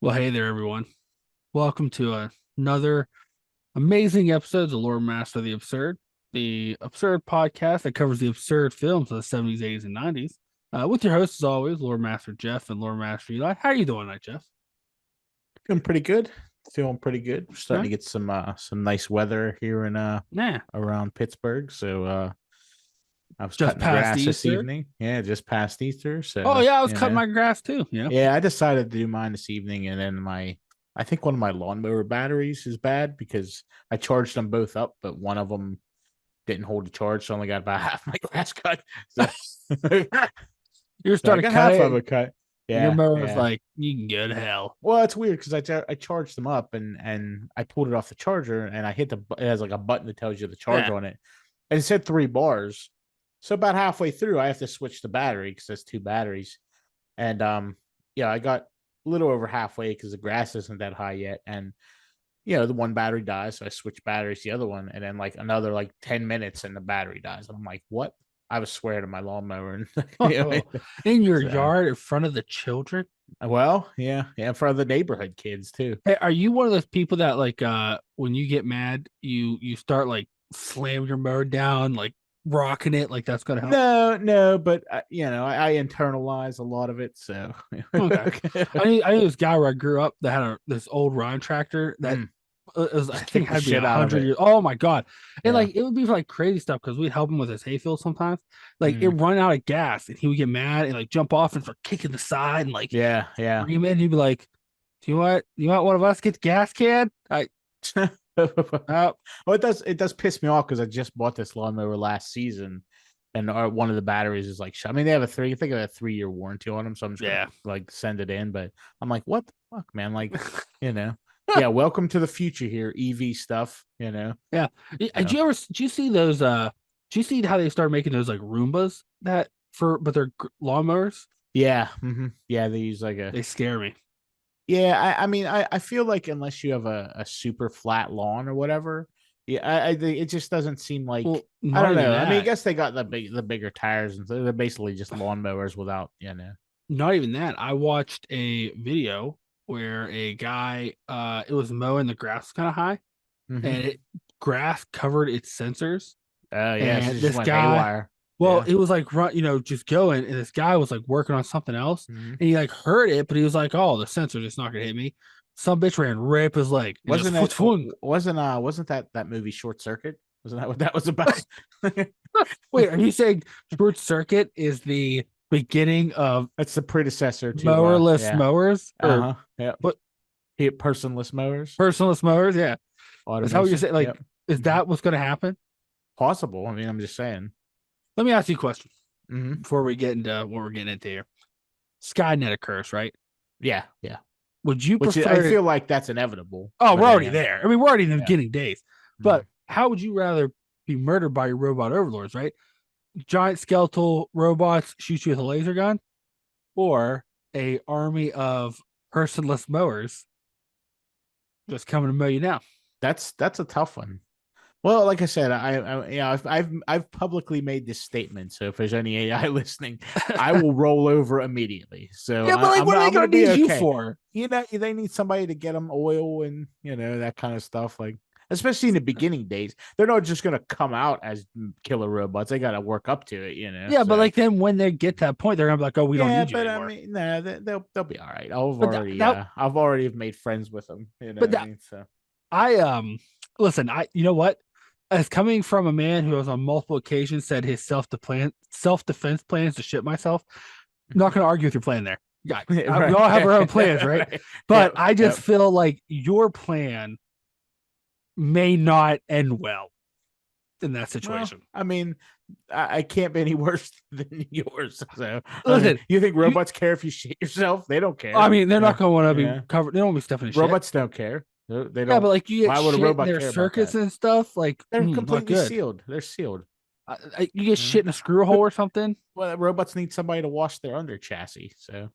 Well, hey there, everyone. Welcome to another amazing episode of Loremaster the absurd podcast that covers the absurd films of the 70s, 80s, and 90s. With your hosts, as always, LoremasterJeff and Loremaster Eli. How are you doing tonight, Jeff? Feeling pretty good. Feeling pretty good. We're starting Yeah. to get some nice weather here in around Pittsburgh. So I was Just cutting the grass past this Easter. evening. Yeah, just past Easter. So Oh, yeah, I was cutting my grass too. Yeah. yeah, I decided to do mine this evening, and then I think one of my lawnmower batteries is bad because I charged them both up, but one of them didn't hold the charge, so I only got about half my grass cut. So You're I starting got to half cut of it. it cut. And your Yeah, mower was yeah. like, you can go to hell. Well, it's weird because I charged them up and I pulled it off the charger and I hit it has like a button that tells you the charge Yeah. on it, and it said 3 bars. So about halfway through, I have to switch the battery because there's 2 batteries, and yeah, I got a little over halfway because the grass isn't that high yet, and the one battery dies, so I switch batteries to the other one, and then like another like 10 minutes and the battery dies, and I'm like, what? I was swearing to my lawnmower, and In your so, yard in front of the children? well, yeah, for the neighborhood kids too. Hey, are you one of those people that like when you get mad, you start like slamming your mower down, like rocking it, like that's gonna help? No, but I internalize a lot of it. So Okay. I knew this guy where I grew up that had this old Ryan tractor that it was, I think, kick the had to be shit out of 100 it. years. Oh my god! And Yeah. like it would be for like crazy stuff because we'd help him with his hayfield sometimes. Like it Mm. run out of gas, and he would get mad and like jump off and start kicking the side and like Yeah, screaming. And he'd be like, "Do you want one of us to get the gas can?" Well, it does piss me off because I just bought this lawnmower last season, and one of the batteries is like, I mean, they have I think a 3-year warranty on them, so I'm just gonna like send it in. But I'm like, what the fuck, man? Like, yeah, welcome to the future here, EV stuff. Yeah. Did you see those? Did you see how they started making those like Roombas but they're lawnmowers? Yeah, yeah, they use They scare me. Yeah, I mean, I feel like unless you have a super flat lawn or whatever, yeah, I think it just doesn't seem like, Well, I don't know. That. I mean, I guess they got the bigger tires, and they're basically just lawnmowers without, Not even that. I watched a video where a guy, it was mowing the grass kind of high, and grass covered its sensors. Oh yeah, so and this guy, haywire. Well, it was like just going, and this guy was like working on something else, and he like heard it, but he was like, "Oh, the sensor just not gonna hit me." Some bitch ran right up his leg. Wasn't that movie Short Circuit? Wasn't that what that was about? Wait, are you saying Short Circuit is the beginning of? That's the predecessor to mowerless mowers. Yeah. But personless mowers. Personless mowers. Yeah. Automation. Is that what you're saying? Like, is that what's going to happen? Possible. I mean, I'm just saying. Let me ask you a question before we get into what we're getting into here. Skynet occurs, right? Yeah. Would you prefer? I feel like that's inevitable. Oh, we're already there. I mean, we're already in the beginning days. But how would you rather be murdered by your robot overlords, right? Giant skeletal robots shoot you with a laser gun, or a army of personless mowers just coming to mow you down? That's a tough one. Well, like I said, I've publicly made this statement. So if there's any AI listening, I will roll over immediately. So yeah, but like, what are they going to need you for? They need somebody to get them oil and that kind of stuff. Like, especially in the beginning days, they're not just going to come out as killer robots. They got to work up to it. Yeah, so. But like then when they get to that point, they're going to be like, "Oh, we don't need you anymore." I mean, they'll be all right. I've already made friends with them. Listen, you know what? As coming from a man who has on multiple occasions said his self-defense plan is to shit myself, I'm not going to argue with your plan there. Yeah, we all have our own plans, right? But I just feel like your plan may not end well in that situation. Well, I mean, I can't be any worse than yours. So, listen, you think robots care if you shit yourself? They don't care. I mean, they're not going to want to be covered. They don't want to be stuffing shit. Robots don't care. They don't. Yeah, but like you get why would shit a robot in their care circuits about that? and stuff. Like they're completely sealed. They're sealed. You get shit in a screw hole or something. Well, robots need somebody to wash their under chassis. So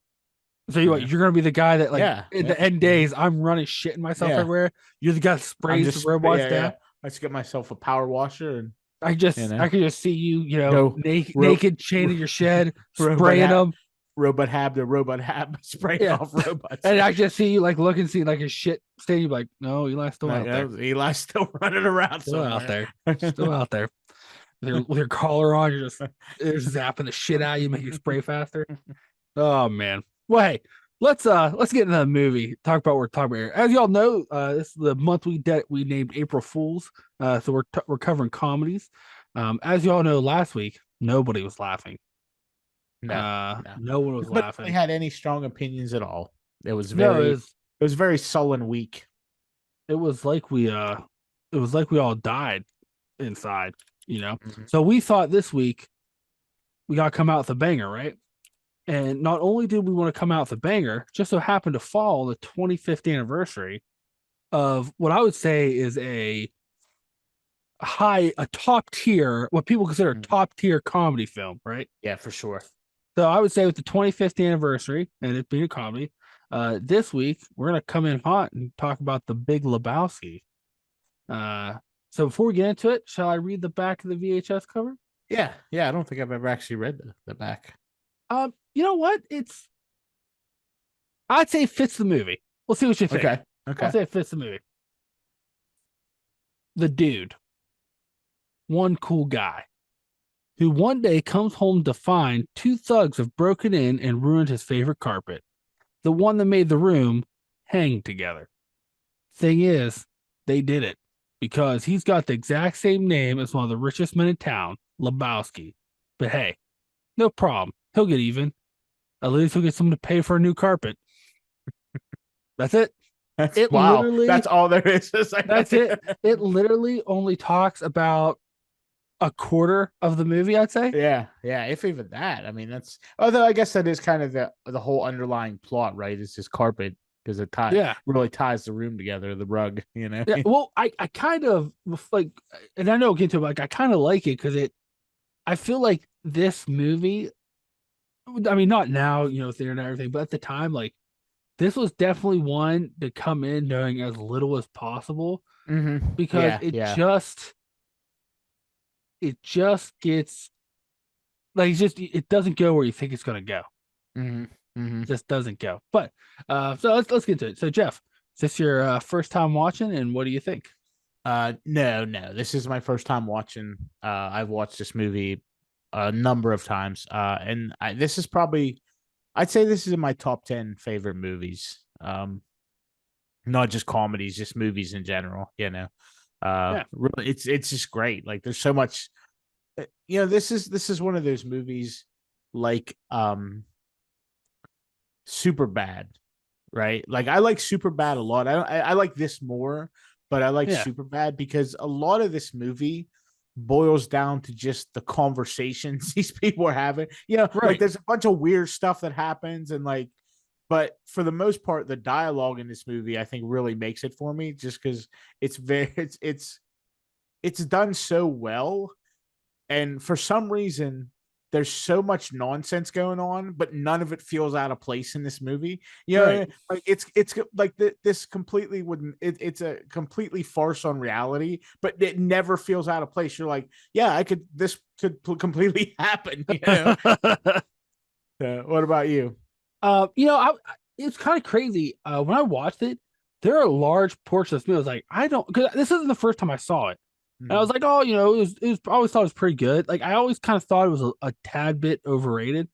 What, you're gonna be the guy that like yeah, in the end days I'm running shit in myself yeah. everywhere. You're the guy that I'm sprays the just robots yeah, down. yeah. I just get myself a power washer and I could just see you, go naked, chained in your shed, robot spraying them. robot hab spraying Yeah, off robots. and I just see you like looking, see like his shit stain. You like, no, Eli's still out there, Eli's still running around still somewhere. out there, still out there. With your collar on, you're zapping the shit out of you, make you spray faster. Oh man. Well, hey, let's get into the movie. Talk about what we're talking about here. As y'all know, this is the month we named April Fools. So we're covering comedies. As y'all know, last week nobody was laughing. No one was laughing. They had any strong opinions at all. It was very sullen week. It was like we all died inside, So we thought this week we got to come out with a banger, right? And not only did we want to come out with a banger, just so happened to fall the 25th anniversary of what I would say is a top tier, what people consider a top tier comedy film, right? Yeah, for sure. So I would say with the 25th anniversary and it being a comedy, this week we're gonna come in hot and talk about the Big Lebowski. So before we get into it, shall I read the back of the VHS cover? Yeah. I don't think I've ever actually read the back. You know what? I'd say it fits the movie. We'll see what you think. Okay. I'll say it fits the movie. The dude, one cool guy, who one day comes home to find two thugs have broken in and ruined his favorite carpet, the one that made the room hang together. Thing is, they did it because he's got the exact same name as one of the richest men in town, Lebowski. But hey, no problem. He'll get even. At least he'll get someone to pay for a new carpet. That's it. That's all there is. That's it. It literally only talks about a quarter of the movie, I'd say. Yeah, if even that. I mean, although I guess that is kind of the whole underlying plot, right? Is this carpet because it really ties the room together, the rug, Yeah, well, I kind of like, and I know we'll get to it, like I kind of like it because I feel like this movie, I mean, not now, with the internet and everything, but at the time, like this was definitely one to come in knowing as little as possible because it just gets like it doesn't go where you think it's gonna go. It just doesn't go. But so let's get to it. So Jeff, is this your first time watching, and what do you think? No, this is my first time watching. I've watched this movie a number of times, and this is probably, I'd say this is in my top 10 favorite movies. Not just comedies, just movies in general. Really, it's just great. Like, there's so much. This is one of those movies, like Super Bad, right? Like, I like Super Bad a lot. I like this more, but I like Super Bad because a lot of this movie boils down to just the conversations these people are having. Like there's a bunch of weird stuff that happens, and but for the most part, the dialogue in this movie, I think, really makes it for me, just because it's done so well, and for some reason, there's so much nonsense going on, but none of it feels out of place in this movie. Like it's like this completely wouldn't. It's a completely farce on reality, but it never feels out of place. You're like, yeah, this could completely happen. What about you? It's kind of crazy. When I watched it, there are large portions of this movie. I was like, because this isn't the first time I saw it. And I was like, oh, it was I always thought it was pretty good. Like, I always kind of thought it was a tad bit overrated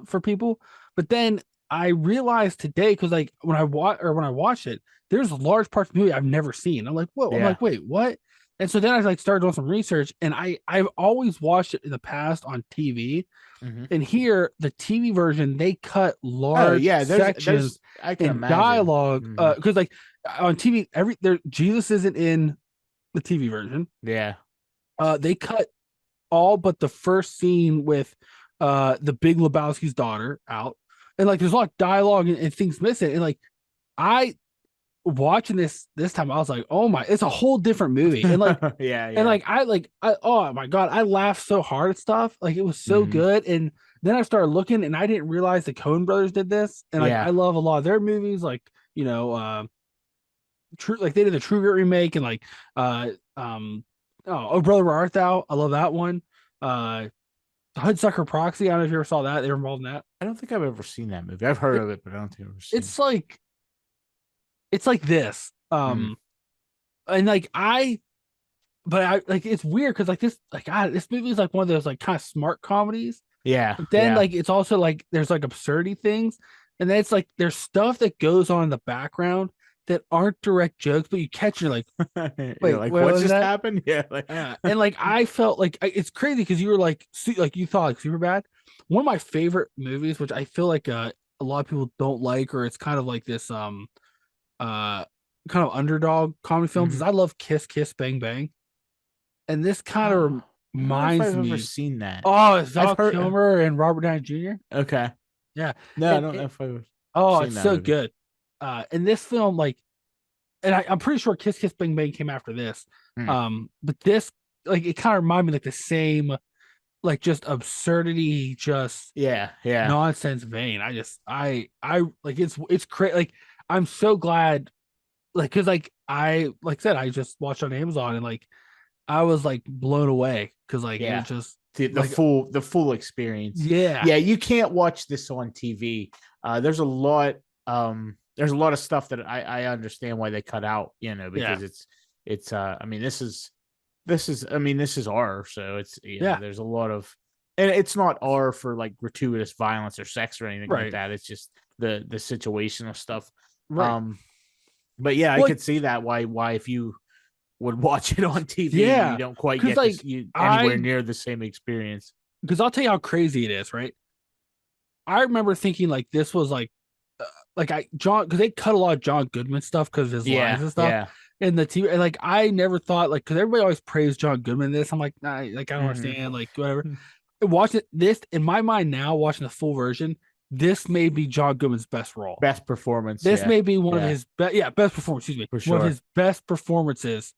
for people. But then I realized today, because like when I watched it, there's large parts of the movie I've never seen. I'm like, whoa, I'm like, wait, what? And so then I like started doing some research, and I've always watched it in the past on TV. And here, the TV version, they cut large sections in dialogue. Because like on TV, Jesus isn't in the TV version. Yeah. They cut all but the first scene with the Big Lebowski's daughter out. And like there's a lot of dialogue and things missing. And like watching this time, I was like, oh my, it's a whole different movie. And like, yeah, and yeah. I oh my God, I laughed so hard at stuff. Like it was so Mhm. good. And then I started looking and I didn't realize the Coen brothers did this. And like, Yeah. I love a lot of their movies, like, you know, true, like they did the True Grit remake and like, uh, um, oh Brother Where Art Thou? I love that one. Uh, Hudsucker Proxy. I don't know if you ever saw that. They were involved in that. I don't think I've ever seen that movie. I've heard It, of it, but I don't think I've ever seen it. it's like it's like this. Mm. And like but I like it's weird because like this like God, this movie is like one of those like kind of smart comedies. Yeah, But then yeah. like it's also like there's like absurdity things, and then it's like there's stuff that goes on in the background that aren't direct jokes, but you catch and you're like, You're wait, like, what what was just that? happened? Yeah, like And like I felt like it's crazy because you were like like you thought like super bad. One of my favorite movies, which I feel like a lot of people don't like, or it's kind of like this uh kind of underdog comedy films, is Mhm. I love Kiss Kiss Bang Bang, and this kind Oh, of I don't know if reminds I've ever me. seen that. Oh, it's I've Val heard. Kilmer and Robert Downey Jr. Okay. Yeah, No, I and don't know if I've oh, seen it's that so movie. good. In this film, like, and I'm pretty sure Kiss Kiss Bang Bang came after this. Hmm. But this, like, it kind of reminded me like the same, like, just absurdity, just Yeah, yeah. nonsense vein. I like it's crazy. Like, I'm so glad, like, because like I said, I just watched on Amazon and like I was like blown away because like it was Yeah. just The like full experience. yeah, Yeah, you can't watch this on TV. There's a lot of stuff that I understand why they cut out, yeah, because it's I mean this is R, so it's yeah, there's a lot of, and it's not R for like gratuitous violence or sex or anything like right, that. It's just the situational stuff. right. Um but yeah, I Well, could see that why if you would watch it on TV, you yeah, don't quite because get this like you anywhere I near the same experience. because I'll tell you how crazy it is, right? I remember thinking like this was like I John because they cut a lot of John Goodman stuff because of his lines Yeah, and stuff yeah. in the TV. And like I never thought like because everybody always praised John Goodman in this. I'm like, nah, like I don't Mhm. understand, like whatever. Watching this in my mind now, watching the full version, this may be John Goodman's best role. Best performance, This yeah. may be one of Yeah, his best, yeah, best performance. Excuse me, for one of sure. his best performances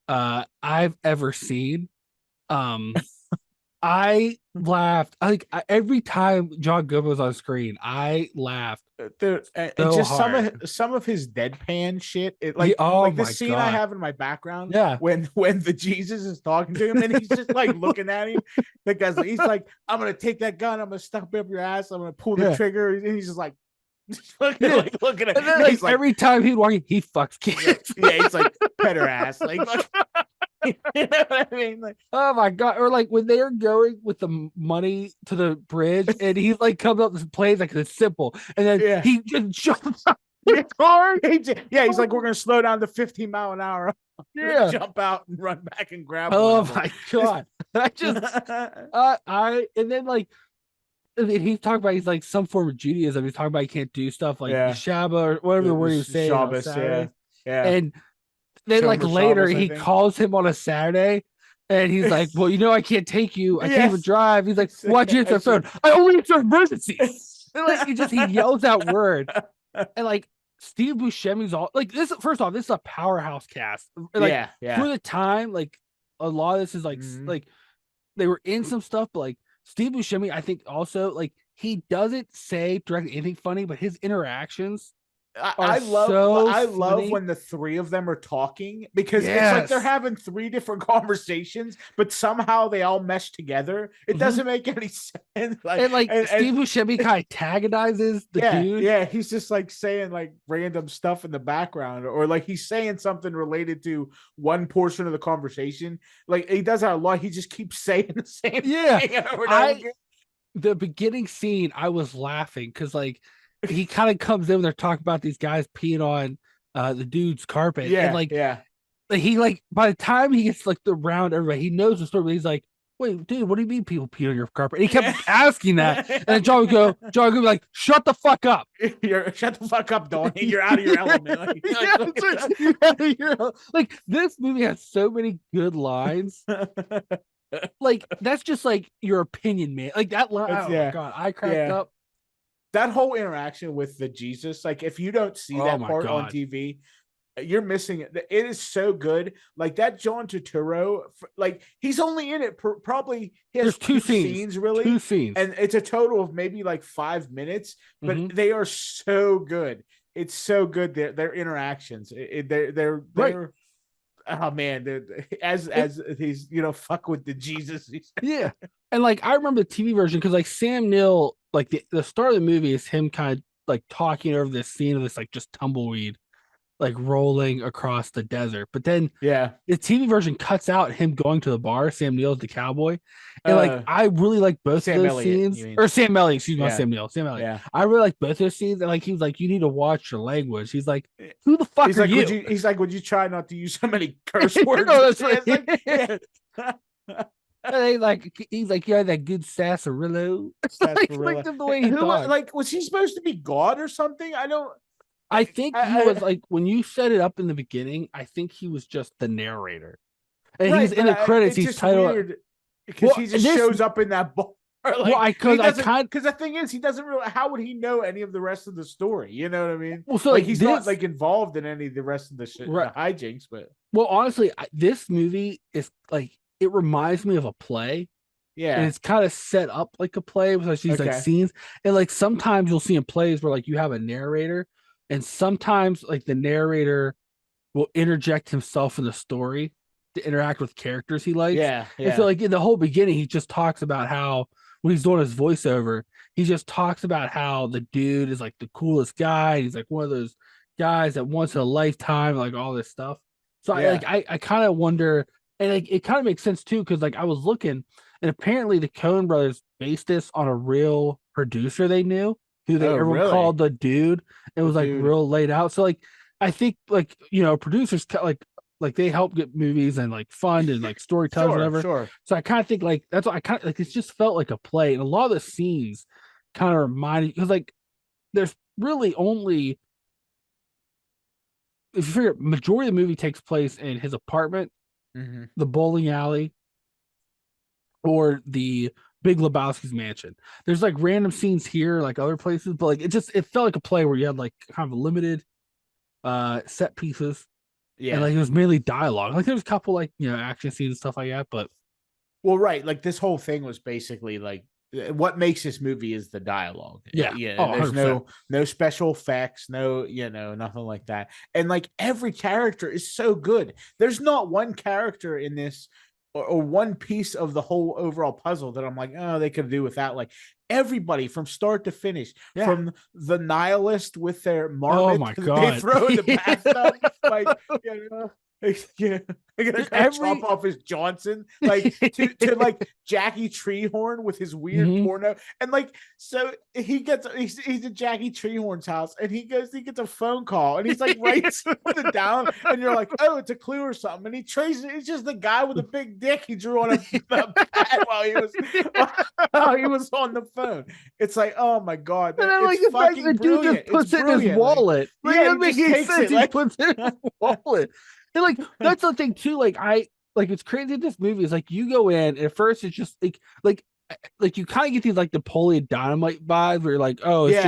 I've ever seen. Um, I laughed. Every time John Goodman was on screen, I laughed And so just hard. some of his deadpan shit. It Oh like the my scene I God. have in my background Yeah. when the Jesus is talking to him and he's just like looking at him. The guy's he's like, I'm gonna take that gun, I'm gonna stuff it up your ass, I'm gonna pull the Yeah. trigger, and he's just like Yeah. looking at And then and like he's like, every time he'd walk in, he fucks kids. yeah, he's like pet her ass. Like you know what I mean? Like, Oh my God. Or like when they're going with the money to the bridge and he's like comes up and plays like it's simple. And then yeah. he just jumps out the car. Yeah, he's like, we're gonna slow down to 15 mile an hour. Yeah. Jump out and run back and grab one Oh of them. my God. I just and then like and he's talking about he's like some form of Judaism. He's talking about he can't do stuff like Yeah. Shabbat or whatever the word he was saying on Shabbos, yeah. Saturdays. Yeah. And then like Shomer later Shabbos, I he think. calls him on a Saturday and he's like, well, I can't take you. I can't even Yes. drive. He's like, It's why'd you answer the phone? I only answer emergencies. And like he yells that word. And like Steve Buscemi's all like this. First off, this is a powerhouse cast. Like Yeah, for yeah. the time, like a lot of this is like Mhm. like they were in some stuff, but like Steve Buscemi, I think also like he doesn't say directly anything funny, but his interactions are so I love funny. when the three of them are talking because it's like they're Yes. having three different conversations, but somehow they all mesh together. It Mhm. doesn't make any sense. And like And Steve Buscemi kind of antagonizes the yeah, dude. yeah, he's just like saying like random stuff in the background, or like he's saying something related to one portion of the conversation. Like he does that a lot. He just keeps saying the same Yeah. thing over and over again. The beginning scene, I was laughing because like he kind of comes in when they're talking about these guys peeing on the dude's carpet. And Yeah, like yeah. he like by the time he gets like around everybody, he knows the story, but he's like, wait, dude, what do you mean people pee on your carpet? And he kept asking that. And then John would be like, shut the fuck up. Shut the fuck up, Donnie. You're out of your element. Like this movie has so many good lines. Like that's just like your opinion, man. Like that line, oh my God, I cracked Yeah. up. That whole interaction with the Jesus, like if you don't see Oh that my part on God. TV, You're missing it. It is so good. Like that John Turturro, like he's only in it probably he has There's two scenes really, two scenes, and it's a total of maybe like 5 minutes, but they are so good. It's so good. Their interactions. They're right. Oh man, as he's fuck with the Jesus. Yeah, and like I remember the TV version because like Sam Neill, like the start of the movie is him kind of like talking over this scene of this like just tumbleweed like rolling across the desert. But then Yeah, the TV version cuts out him going to the bar, Sam Neill's the cowboy. And like uh, I really like both of Sam those Elliott, scenes. you mean? Or Sam Elliott, excuse me, not Yeah, Sam Neill, Sam Elliott. yeah. I really like both of those scenes. And like he was like, you need to watch your language. He's like, who the fuck He's are like, you? He's like, would you try not to use so many curse words? No, that's right. Like, yeah. He's like, you had that good sarsaparilla. like the way he talks. Like, was he supposed to be God or something? I don't. I think he was like when you set it up in the beginning. I think he was just the narrator, and right, he's in the credits. He's titled because he just shows up in that bar. Like, well, because the thing is, he doesn't really. How would he know any of the rest of the story? You know what I mean? Well, so like he's not like involved in any of the rest of the shit, the hijinks. But well, honestly, this movie is like it reminds me of a play. Yeah, and it's kind of set up like a play with these like scenes, and like sometimes you'll see in plays where like you have a narrator, and sometimes like the narrator will interject himself in the story to interact with characters he likes. Yeah. And so like in the whole beginning, he just talks about how when he's doing his voiceover, he just talks about how the dude is like the coolest guy. He's like one of those guys that once in a lifetime, like all this stuff. So I kind of wonder, and like it kind of makes sense too, because like I was looking, and apparently the Coen brothers based this on a real producer they knew, who everyone called the dude. It was like real laid out. So like I think like producers like they help get movies and like fund and like storytelling whatever. Sure. So I kind of think like that's what I kind of like. It just felt like a play, and a lot of the scenes kind of reminded because like there's really only if you figure majority of the movie takes place in his apartment, the bowling alley, or the Big Lebowski's mansion. There's like random scenes here, like other places, but like it felt like a play where you had like kind of limited set pieces. Yeah. And like it was mainly dialogue. Like there was a couple like action scenes and stuff like that, but well, right. Like this whole thing was basically like what makes this movie is the dialogue. Yeah. There's 100%. no special effects, no, nothing like that. And like every character is so good. There's not one character in this or one piece of the whole overall puzzle that I'm like, oh, they could do without. Like everybody from start to finish, from the nihilist with their marmot, oh my God, they throw in the bathtub, like they're gonna chop off his Johnson, like to like Jackie Treehorn with his weird porno, and like so he's at Jackie Treehorn's house, and he gets a phone call, and he's like writes it down, and you're like, oh, it's a clue or something, and he traces it's just the guy with a big dick he drew on a pad while he was on the phone. It's like, oh my God, it's fucking brilliant. Dude just puts it in his wallet. Like, yeah, he just takes it. He puts it in his wallet. And like that's the thing too. Like it's crazy. This movie is like you go in at first, it's just like you kind of get these like Napoleon Dynamite vibes where you're like, oh, it's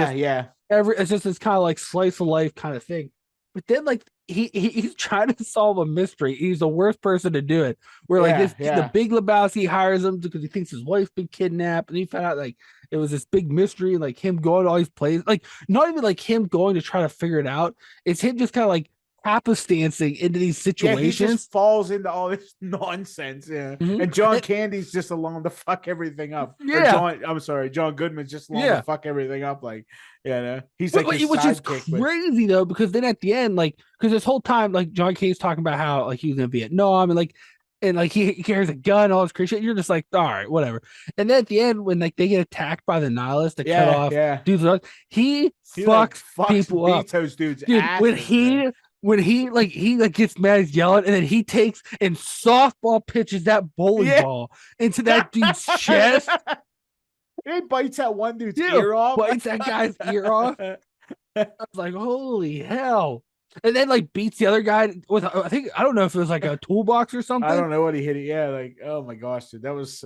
it's just this kind of like slice of life kind of thing. But then like he's trying to solve a mystery. He's the worst person to do it. Where like the Big Lebowski hires him because he thinks his wife's been kidnapped, and he found out like it was this big mystery, like him going to all these places, like not even like him going to try to figure it out. It's him just kind of like happenstancing into these situations. Yeah, he just falls into all this nonsense. Yeah. And John Candy's just along to fuck everything up. Yeah. John Goodman's just along to fuck everything up. Like, he's like which is crazy though, because then at the end, like, because this whole time, like John Candy's talking about how like he was in Vietnam and he carries a gun, all this crazy shit. You're just like, all right, whatever. And then at the end, when like they get attacked by the nihilists that cut off dudes, he fucks people up. Those dudes, dude, asses, when he gets mad, he's yelling, and then he takes and softball pitches that bowling ball into that dude's chest. He bites that one dude's ear off. Bites that guy's ear off. I was like, holy hell. And then like beats the other guy with I don't know if it was like a toolbox or something. I don't know what he hit it. Yeah, like oh my gosh, dude. That was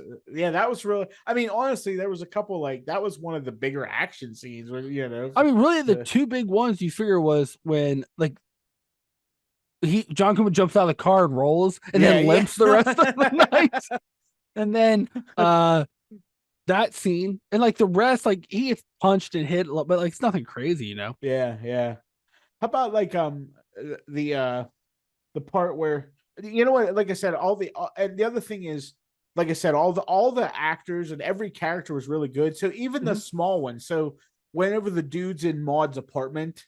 really I mean, honestly, there was a couple like that was one of the bigger action scenes where I mean, really the two big ones you figure was when like John Goodman jumps out of the car and rolls, and Yeah, then yeah. limps the rest of the night. And then that scene, and like the rest, like he gets punched and hit, but like it's nothing crazy, you know. Yeah, yeah. How about like the part where, you know what, like I said, and the other thing is, like I said, all the actors and every character was really good. So even the small ones. So whenever the dude's in Maud's apartment,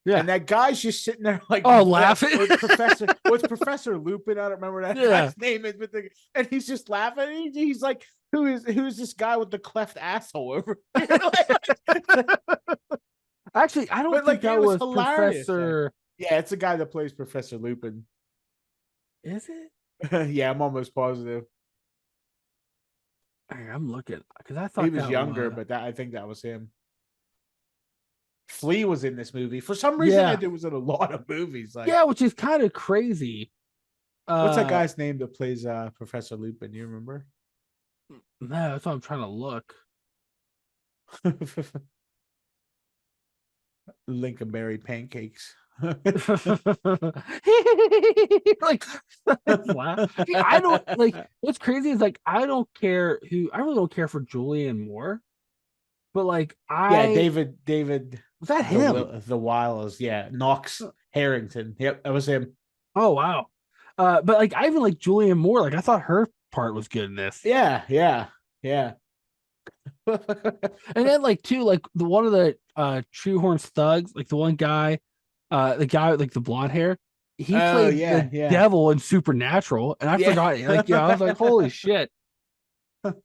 Yeah. and that guy's just sitting there like, laughing. with Professor Lupin. I don't remember what that guy's name is, but and he's just laughing. He's like, who's this guy with the cleft asshole over here? Actually, I don't think that was hilarious. Professor. Yeah, it's the guy that plays Professor Lupin. Is it? Yeah, I'm almost positive. I'm looking because I thought he was younger, but I think that was him. Flea was in this movie for some reason. I was in a lot of movies. Like, yeah, which is kind of crazy. What's that guy's name that plays Professor Lupin? Do you remember? No, that's what I'm trying to look. Lincolnberry pancakes. Like, I don't like. What's crazy is like I don't care who. I really don't care for Julianne Moore, but like David. Was that him? The Wiles, Knox Harrington. Yep, that was him. Oh wow. But like I even like Julianne Moore. Like I thought her part was good in this. Yeah. And then like too, like the one of the Treehorn's thugs, like the one guy, the guy with like the blonde hair, he played the devil in Supernatural, and I forgot. Like I was like, holy shit! Oh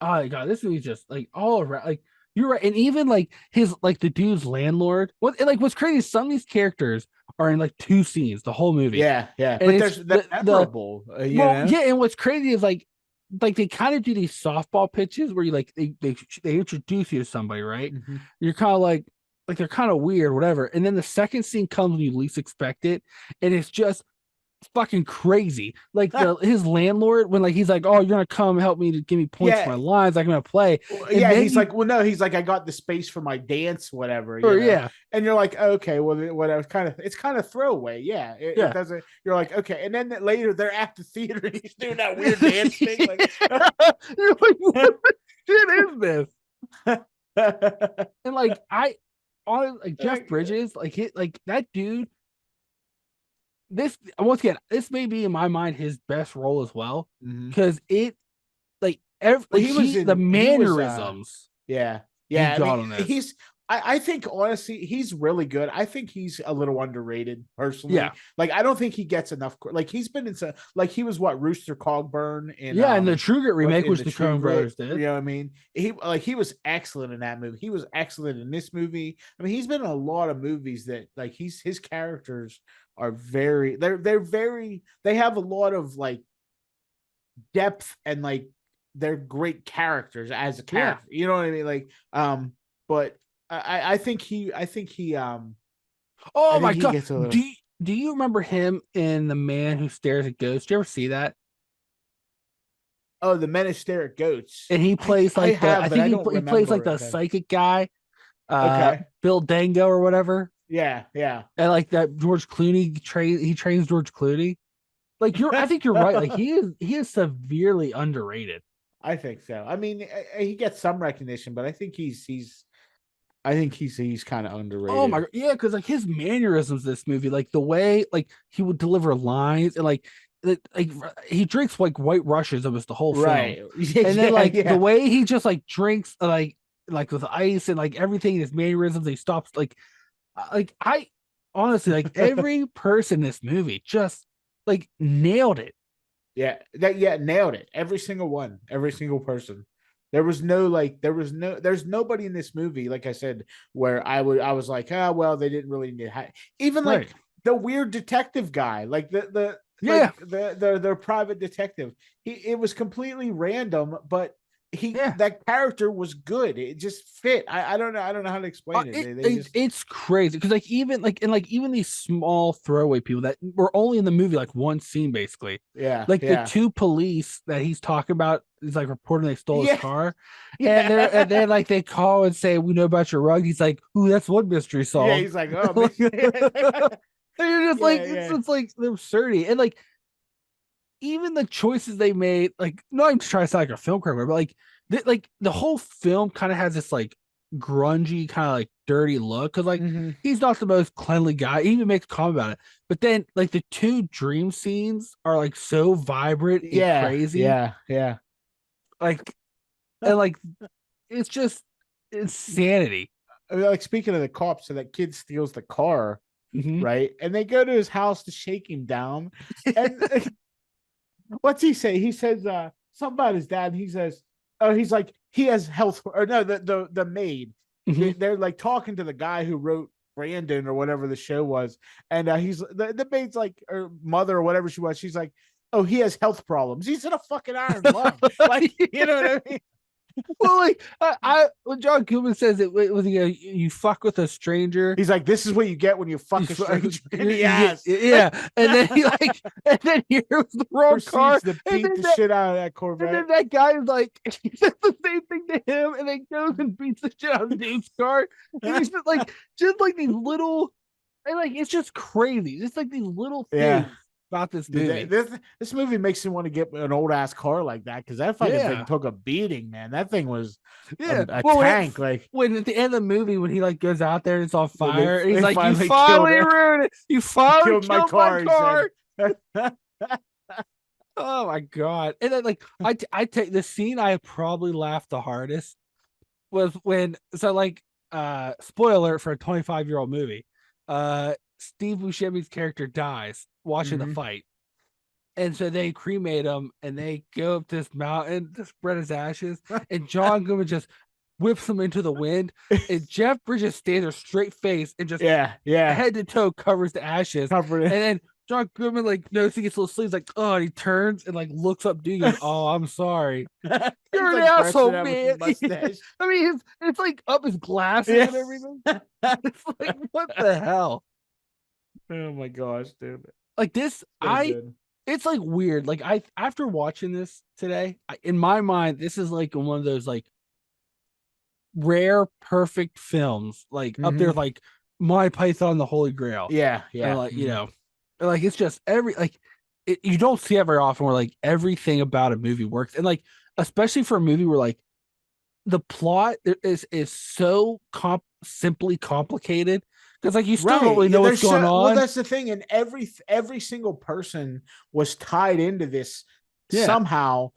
my god, this movie's just like all around. Like you're right, and even like his like the dude's landlord. What's crazy is some of these characters are in like 2 scenes the whole movie. Yeah, and but they're memorable. And what's crazy is like they kind of do these softball pitches where you like they introduce you to somebody, right? Mm-hmm. You're kind of like they're kind of weird, whatever. And then the second scene comes when you least expect it, and it's just fucking crazy. Like his landlord, when like he's like, "Oh, you're gonna come help me to give me points for my lines. I'm gonna play." He's like, "Well, no." He's like, "I got the space for my dance, whatever." You know? And you're like, "Okay, well, whatever." It's kind of throwaway. It doesn't. You're like, "Okay," and then later they're at the theater and he's doing that weird dance thing. Like, you're like, "What shit is this?" And like like Jeff Bridges, like that dude. This once again, this may be in my mind his best role as well, because it like the mannerisms. I think honestly he's really good. I think he's a little underrated personally. Yeah, like I don't think he gets enough. Like he's been in some, like he was Rooster Cogburn in and the True Grit remake, which the Coen brothers did. You know what I mean? He was excellent in that movie. He was excellent in this movie. I mean, he's been in a lot of movies that like his characters are very they have a lot of like depth, and like they're great characters as a character. You know what I mean? Like but I think he oh my god, do you remember him in The Man Who Stares at Ghosts? Did you ever see that? Oh, The Men Who Stare at Goats. And he plays like he plays like the psychic guy, Bill Dango or whatever. Yeah. And like that George Clooney trains George Clooney. Like I think you're right. Like he is severely underrated. I think so. I mean, he gets some recognition, but I think he's kind of underrated. Oh my god, yeah, because like his mannerisms in this movie, like the way like he would deliver lines, and like he drinks like White Russians almost the whole film, right? And then the way he just like drinks like with ice and like everything, his mannerisms, he stops like I honestly like every person in this movie just like nailed it. Nailed it. Every single one, every single person. There's nobody in this movie, like I said, where I was like, well, they didn't really need even like the weird detective guy, like the private detective. It was completely random, but that character was good. It just fit. I don't know how to explain it. It's crazy because like even these small throwaway people that were only in the movie like one scene basically. The 2 police that he's talking about is like reporting they stole his car. And then like they call and say, "We know about your rug." He's like, "Ooh, that's one mystery solved." Yeah, he's like, "Oh." And you're just Yeah, like, yeah. it's just like the absurdity. And like even the choices they made, like not even trying to sound like a film critic, but like the whole film kind of has this like grungy kind of like dirty look because like Mm-hmm. he's not the most cleanly guy. He even makes a comment about it. But then like the two dream scenes are like so vibrant and Yeah, crazy. yeah, yeah. Like and like it's just insanity. I mean, like speaking of the cops, so that kid steals the car, Mhm. right? And they go to his house to shake him down. And what's he say? He says something about his dad. He says, oh, he's like, he has health, or no, the maid. Mhm. They're like talking to the guy who wrote Brandon or whatever the show was. And he's the maid's like, or mother or whatever she was, she's like, oh, he has health problems. He's in a fucking iron lung. Like, you know what I mean? Well, like when John Goodman says it was you fuck with a stranger. He's like, this is what you get when you fuck a stranger in the ass. Yeah, and then and then here's the wrong car, Proceeds to and beat then the shit out of that Corvette. and then that guy is like, he says the same thing to him, and then goes and beats the shit out of the dude's car. And he's just like these little, and like it's just crazy, just like these little things about this movie. This movie makes me want to get an old ass car like that because that fucking thing took a beating, man. That thing was a tank. Like when at the end of the movie, when he like goes out there and it's on fire, and he's they like, "You finally finally killed it. ruined it. You finally Killed my car." Oh my god! And then like I take the scene I probably laughed the hardest was when spoiler alert for a 25-year-old movie. Steve Buscemi's character dies watching the fight. And so they cremate him and they go up this mountain to spread his ashes. And John Goodman just whips him into the wind. And Jeff Bridges stands there straight face and just head to toe covers the ashes. And then John Goodman like knows he gets little sleeves like, oh, and he turns and like looks up dude goes, oh, I'm sorry. You're an asshole, man. I mean it's like up his glasses and everything. It's like, what the hell? Oh my gosh, dude. Like this, it's like weird. Like after watching this today, in my mind, this is like one of those like rare perfect films, like up there, like My Python, the Holy Grail. Yeah. And like you know, like it's just you don't see it very often where like everything about a movie works, and like especially for a movie where like the plot is so simply complicated. Because like you still don't really know what's going on. Well, that's the thing, and every single person was tied into this somehow.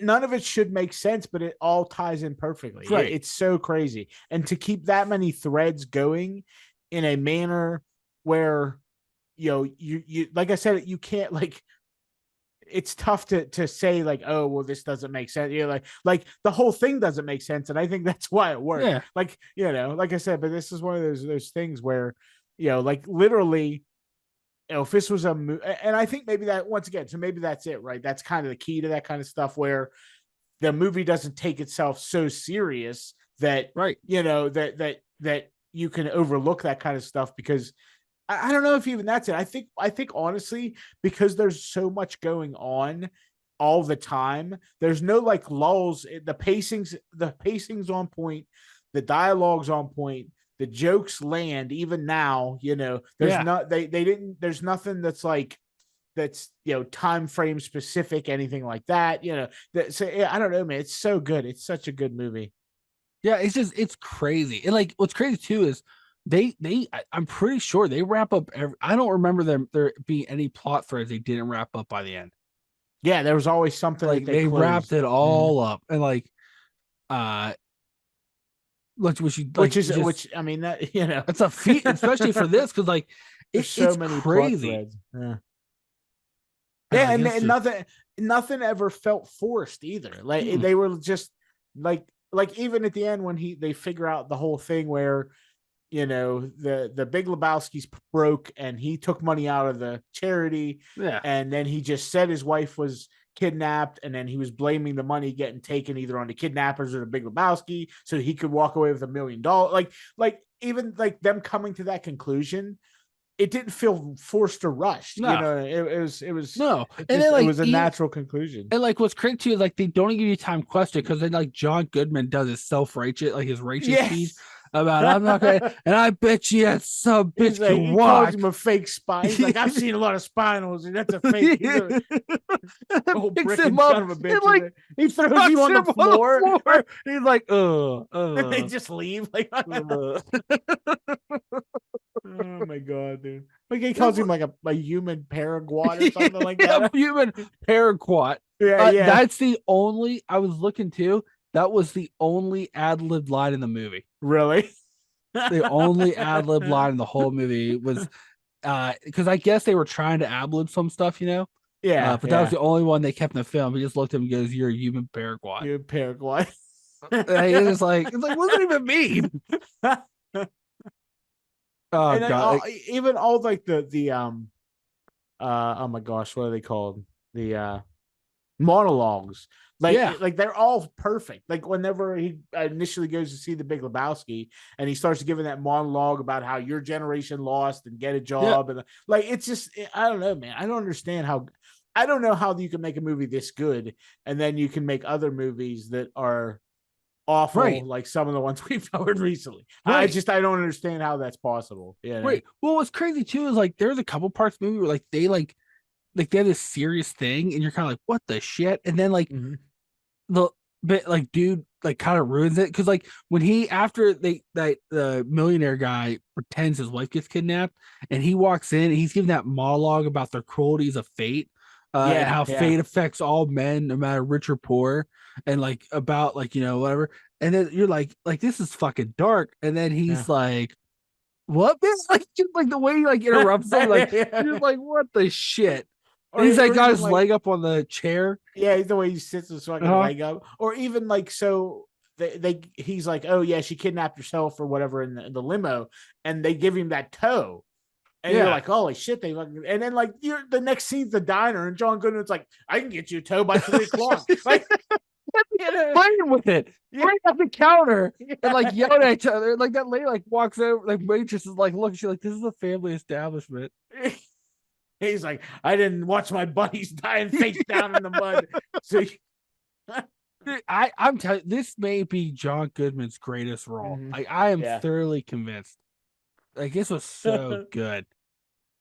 None of it should make sense, but it all ties in perfectly. Right. It's so crazy, and to keep that many threads going in a manner where you like I said, you can't like. It's tough to say like, oh well, this doesn't make sense. Like the whole thing doesn't make sense, and I think that's why it worked. Yeah. Like like I said, but this is one of those things where like literally, if this was a movie, and I think maybe that once again, so maybe that's it, right? That's kind of the key to that kind of stuff where the movie doesn't take itself so serious that that you can overlook that kind of stuff because. I don't know if even that's it. I think honestly, because there's so much going on all the time, there's no like lulls. The pacing's on point, the dialogue's on point, the jokes land even now. There's nothing that's like that's time frame specific, anything like that. So I don't know, man. It's so good. It's such a good movie. Yeah, it's crazy. And like what's crazy too is I'm pretty sure they wrap up I don't remember there being any plot threads they didn't wrap up by the end. Yeah, there was always something like they wrapped it all up, and like which I mean that it's a feat, especially for this because like it's so many crazy. And nothing ever felt forced either. Like they were just like even at the end when they figure out the whole thing where the Big Lebowski's broke and he took money out of the charity. Yeah. And then he just said his wife was kidnapped and then he was blaming the money getting taken either on the kidnappers or the Big Lebowski so he could walk away with $1 million. Like even like them coming to that conclusion, it didn't feel forced or rushed. No. It was no. And then, like, it was a natural conclusion. And like what's crazy too is like they don't give you time to question because then like John Goodman does his self-righteous, like his righteous speech about I'm not gonna, and I bet you that some bitch Like, can he walk. calls him a fake spine. He's like, I've seen a lot of spinals, and that's a fake. He's a old Picks bricking him up son of a bitch. and like He throws knocks him on the floor. He's like, They just leave. Like, oh my god, dude! Like he calls him like a human paraguat or something like that. Human paraquat. Yeah. That's the only I was looking to. That was the only ad-lib line in the movie. Really? The only ad-lib line in the whole movie was because I guess they were trying to ad-lib some stuff, Yeah. but that was the only one they kept in the film. He just looked at him and goes, "You're a human paraquat." You're paraguat. It's like, what does it even mean? Oh and god! even all like the oh my gosh, what are they called? The monologues. Like they're all perfect. Like whenever he initially goes to see the Big Lebowski and he starts giving that monologue about how your generation lost and get a job, and like it's just, I don't know, man. I don't understand how. I don't know how you can make a movie this good and then you can make other movies that are awful, like some of the ones we've covered recently. I don't understand how that's possible. Yeah. Right. Well, what's crazy too is like there's a couple parts of the movie where like they have this serious thing and you're kind of like, what the shit? And then like the bit like dude like kind of ruins it because like when he after the millionaire guy pretends his wife gets kidnapped and he walks in and he's giving that monologue about the cruelties of fate and how fate affects all men no matter rich or poor and like about like whatever, and then you're like this is fucking dark, and then he's like, what, man? Like just like the way he like interrupts him, like you're like, what the shit? And he's like got his leg up on the chair. Yeah, the way he sits his fucking leg up. Or even like, so he's like, oh yeah, she kidnapped herself or whatever in the limo, and they give him that toe. And you're like, holy shit, they fucking, and then like the next scene's the diner, and John Goodman's like, I can get you a toe by 3 o'clock. Like playing with it right at the counter and like yelling at each other. Like that lady like walks over, like waitress is like, look, she's like, this is a family establishment. He's like, I didn't watch my buddies dying face down in the mud. So I'm telling you, this may be John Goodman's greatest role. Like I am thoroughly convinced. Like this was so good.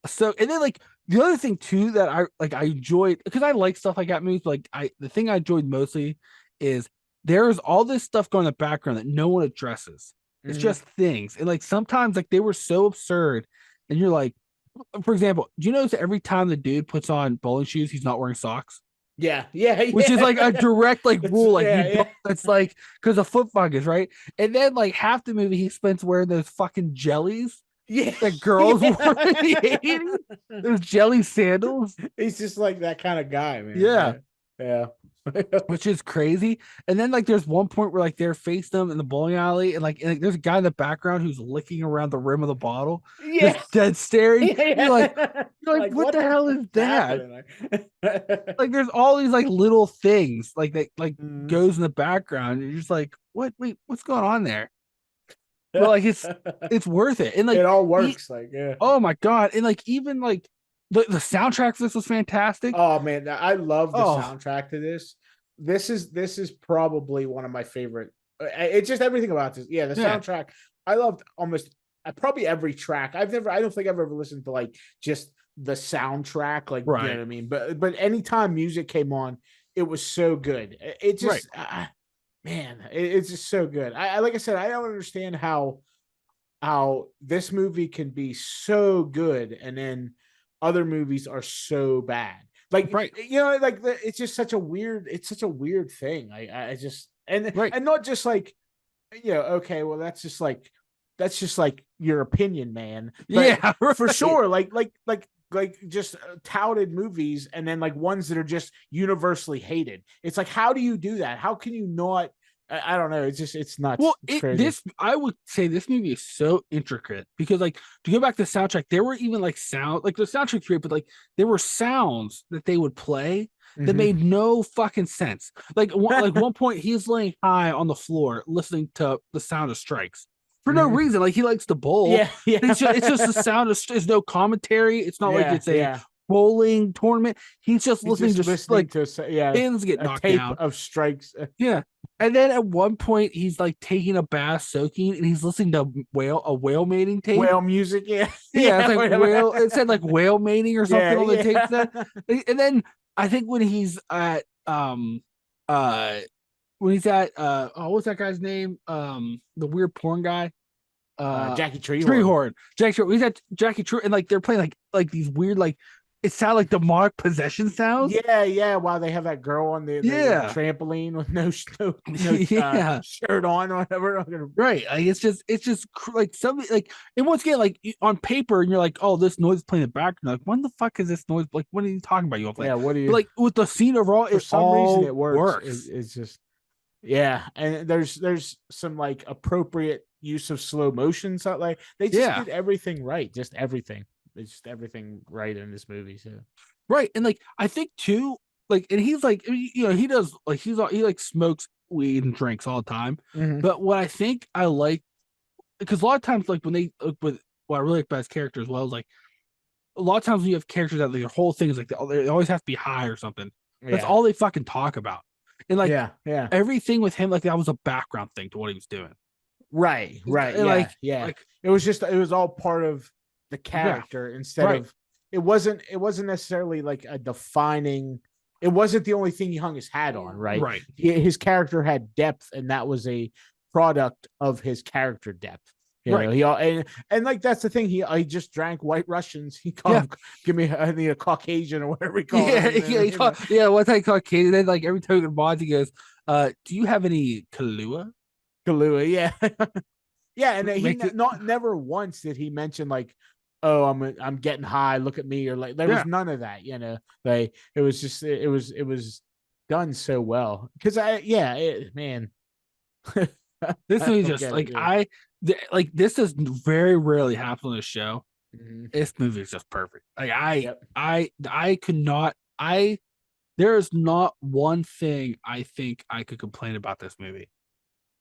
So, and then like the other thing too that I enjoyed, because I like stuff like that movies, but like the thing I enjoyed mostly is there's all this stuff going in the background that no one addresses. It's just things. And like sometimes like they were so absurd and you're like, for example, do you notice that every time the dude puts on bowling shoes, he's not wearing socks? Yeah. Which is like a direct like rule. Like that's like because of foot fungus, right? And then like half the movie he spends wearing those fucking jellies. Yeah, that girls wore in the 80s. Those jelly sandals. He's just like that kind of guy, man. Yeah. Which is crazy. And then like there's one point where like they're facing them in the bowling alley, and there's a guy in the background who's licking around the rim of the bottle. Yeah, dead staring. You're like what the hell is that? Like there's all these like little things like that like goes in the background. You're just like, what? Wait, what's going on there? But like it's worth it, and like it all works. Oh my god, and like even like the soundtrack for this was fantastic. Oh man, I love the soundtrack to this. This is probably one of my favorite. It's just everything about this. Yeah, the soundtrack. I loved almost probably every track. I don't think I've ever listened to like just the soundtrack. Like you know what I mean. But anytime music came on, it was so good. It just. Man, it's just so good. I like I said, I don't understand how this movie can be so good and then other movies are so bad. Like like it's just such a weird. It's such a weird thing. I just and not just like okay, well that's just like your opinion, man. But for sure. Like just touted movies and then like ones that are just universally hated. It's like, how do you do that? How can you not? I don't know. It's nuts. Well, I would say this movie is so intricate because like to go back to the soundtrack, there were even like sound, like the soundtrack's great, but like there were sounds that they would play that made no fucking sense. Like one point he's laying high on the floor listening to the sound of strikes. For no reason, like he likes to bowl. Yeah. It's just the sound of. There's no commentary. It's not like it's a bowling tournament. He's just listening to pins get knocked down of strikes. Yeah, And then at one point he's like taking a bath, soaking, and he's listening to a whale mating tape. Whale music, yeah. Yeah, it's like whale. It said like whale mating or something on the tape set. And then I think when he's at what's that guy's name? The weird porn guy. Jackie Treehorn. Jackie Treehorn. He's at Jackie Tree, and like they're playing like these weird like it sounded like demonic possession sounds. Yeah. While they have that girl on the trampoline with no shirt on or whatever. Right. Like, it's just like something like, and once again, like on paper, and you're like, oh, this noise is playing in the background. Like, when the fuck is this noise? Like, what are you talking about? You like, what are you? But like with the scene overall, for some reason it works. It's just and there's some like appropriate use of slow motion. So like they just did everything right, just everything. It's just everything right in this movie. So right, and like I think too, like, and he's like, he does like he like smokes weed and drinks all the time. Mm-hmm. But what I think I like, because a lot of times like when they with what I really like about his character as well is like a lot of times when you have characters that like, their whole thing is like they always have to be high or something. That's all they fucking talk about. And like everything with him, like that was a background thing to what he was doing. Right. And Like it was all part of the character instead of it wasn't necessarily like a defining. It wasn't the only thing he hung his hat on, right? His character had depth, and that was a product of his character depth. You know, and like that's the thing. He just drank White Russians. He called give me a Caucasian or whatever he called him. What's that Caucasian? Then like every time he bonds, he goes, "Do you have any Kahlua?" Kahlua, yeah, and he never once did he mention like, oh, I'm getting high. Look at me, or like there was none of that. You know, like it was just it was done so well because man. This movie just like this is very rarely happens on the show. Mm-hmm. This movie is just perfect. Like I could not there is not one thing I think I could complain about this movie.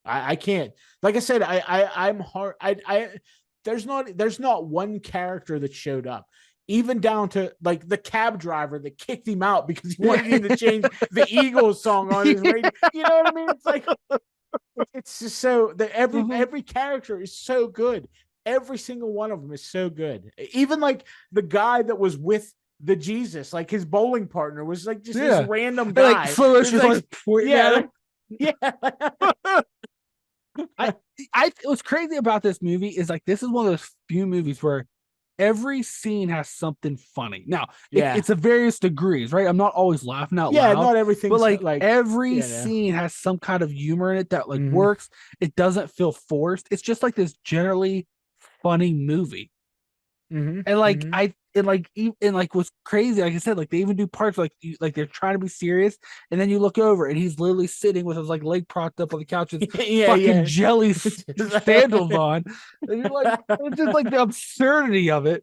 I can't. Like I said, I'm hard. There's not one character that showed up, even down to like the cab driver that kicked him out because he wanted him to change the Eagles song on his radio. You know what I mean? It's like it's just so that every character is so good. Every single one of them is so good. Even like the guy that was with the Jesus, like his bowling partner, was like just this random guy. What's crazy about this movie is like this is one of those few movies where every scene has something funny. Now, it's a various degrees, right? I'm not always laughing out loud. Not everything, but like every scene has some kind of humor in it that like works. It doesn't feel forced. It's just like this generally funny movie. And like and like what's crazy, like I said, like they even do parts like they're trying to be serious, and then you look over and he's literally sitting with his like leg propped up on the couch with fucking jelly sandals on, and you're like, it's just like the absurdity of it.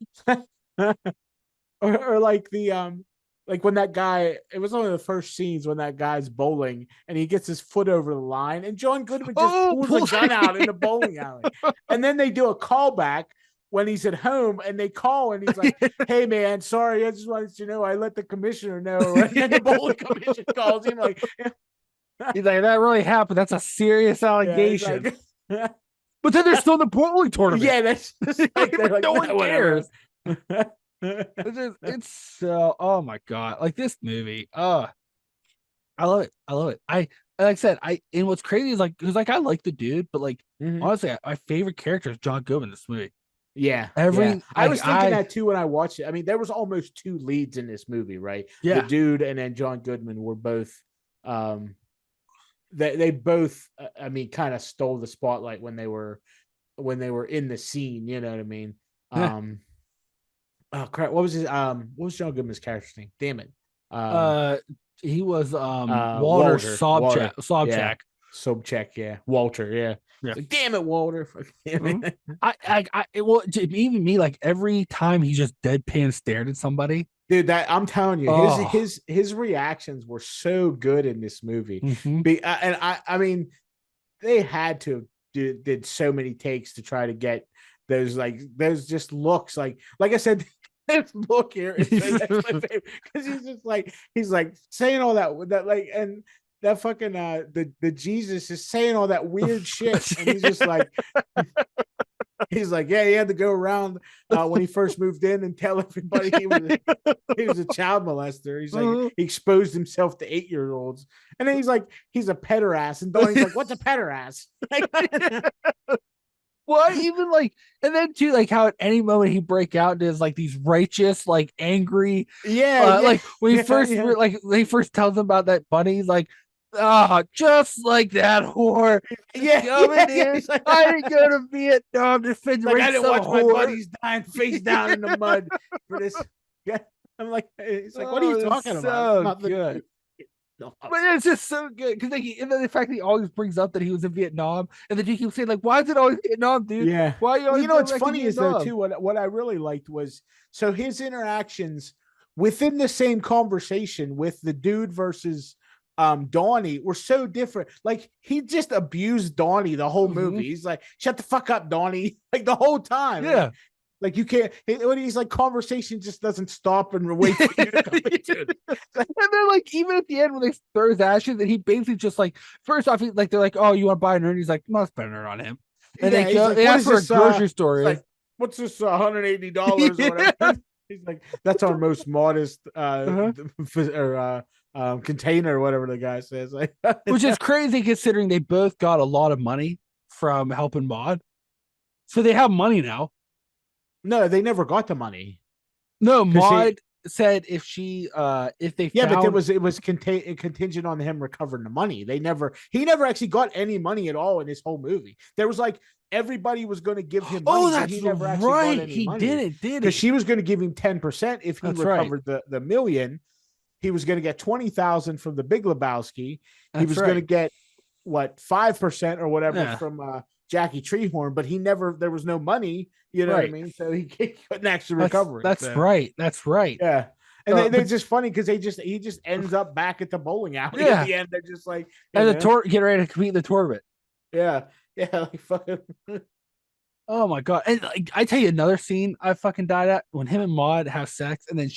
or like the like when that guy, it was one of the first scenes when that guy's bowling and he gets his foot over the line and John Goodman just pulls a gun out in the bowling alley, and then they do a callback when he's at home and they call and he's like, hey man, sorry, I just wanted you to know I let the commissioner know. And then the bowling commission calls him like, he's like, that really happened. That's a serious allegation. Like, but then they're still in the bowling tournament. Yeah, that's just like, no one cares. It's so, oh my god, like this movie. I love it. Like I said, and what's crazy is like, because like I like the dude, but like honestly, my favorite character is John Goodman in this movie. Yeah, I was thinking that too when I watched it. I mean, there was almost two leads in this movie, right? Yeah, the dude and then John Goodman were both. They both, I mean, kind of stole the spotlight when they were in the scene. You know what I mean? Oh crap! What was John Goodman's character's name? Damn it! He was Walter Sobchak. Sobchak, yeah. Walter, yeah. Like, damn it, Walter. Well, even me, like every time he just deadpan stared at somebody, dude. That I'm telling you, his reactions were so good in this movie. And I mean, they had to did so many takes to try to get those just looks like I said. This look here, that's my favorite because he's like saying all that like, and that fucking the Jesus is saying all that weird shit, and he's just like, he's like, yeah, he had to go around when he first moved in and tell everybody he was a child molester. He's like, he exposed himself to 8-year-olds, and then he's like, he's a pederast, and Donnie's like, what's a pederast? Well, even like, and then too, like how at any moment he break out into like these righteous, like angry, like when he like when he first tells them about that bunny, he's like, just like that whore, coming in. Like, I didn't go to Vietnam to defend like, I didn't watch whore. my buddies dying face down in the mud for this. Yeah, I'm like, it's like, what are you talking about? Nothing good. No. But it's just so good because and then the fact that he always brings up that he was in Vietnam, and then he keeps saying like, "Why is it always Vietnam, dude? Yeah, why you always?" You know what's funny is though too. What I really liked was so his interactions within the same conversation with the dude versus Donnie were so different. Like he just abused Donnie the whole movie. He's like, "Shut the fuck up, Donnie!" Like the whole time. Yeah. Like you can't. When he's like, conversation just doesn't stop and wait for you to come into it. And then like even at the end when they throw his ashes, and he basically just like first off, like they're like, "Oh, you want to buy an urn?" He's like, "No, spend it on him." And they go, like, they ask for a grocery store. Like, what's this $180 or whatever? He's like, that's our most modest container or whatever the guy says. Like, which is crazy considering they both got a lot of money from helping Maud, so they have money now. No, they never got the money. No, Maud said if she if they but it was contingent on him recovering the money. He never actually got any money at all in this whole movie. There was like everybody was going to give him money. Oh, that's he never actually got any he money. did because she was going to give him 10% if he recovered the million. He was going to get 20,000 from the Big Lebowski. He was going to get what 5% or whatever from Jackie Treehorn, but there was no money, you know what I mean? So he couldn't actually recover it. That's right. Yeah. And they're just funny because he just ends up back at the bowling alley at the end. They're just like, and get ready to compete in the tournament. Yeah. Yeah. Like fucking. Oh my god! And like, I tell you another scene I fucking died at when him and Maud have sex, and then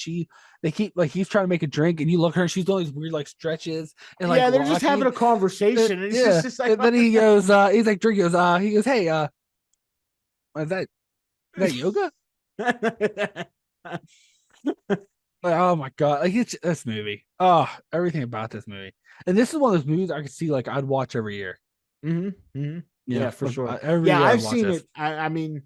they keep like he's trying to make a drink, and you look at her, and she's doing these weird like stretches and like they're just having a conversation, and it's just like. And then he goes, he's like drinking, he goes, hey, is that yoga? Like, oh my god! Like it's this movie. Oh, everything about this movie, and this is one of those movies I could see like I'd watch every year. Yeah, for sure. I've seen it. I mean,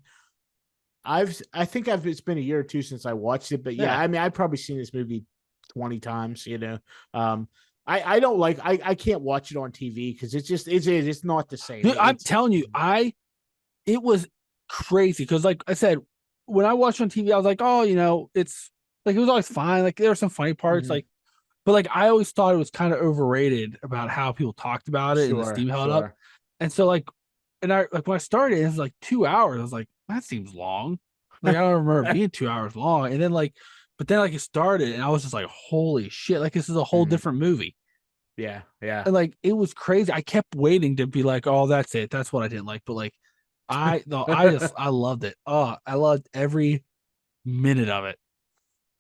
I think it's been a year or two since I watched it, but I mean, I've probably seen this movie 20 times. You know, I don't like. I can't watch it on TV because it's not the same. Dude, I'm telling you, it was crazy because, like I said, when I watched on TV, I was like, oh, you know, it's like it was always fine. Like there were some funny parts, like. But like I always thought it was kind of overrated about how people talked about it and the steam held up. And so like, and I like when I started, it was like 2 hours. I was like, that seems long. Like I don't remember it being 2 hours long. And then like, but then like it started, and I was just like, holy shit! Like this is a whole different movie. Yeah. And like it was crazy. I kept waiting to be like, oh, that's it. That's what I didn't like. But like, I loved it. Oh, I loved every minute of it.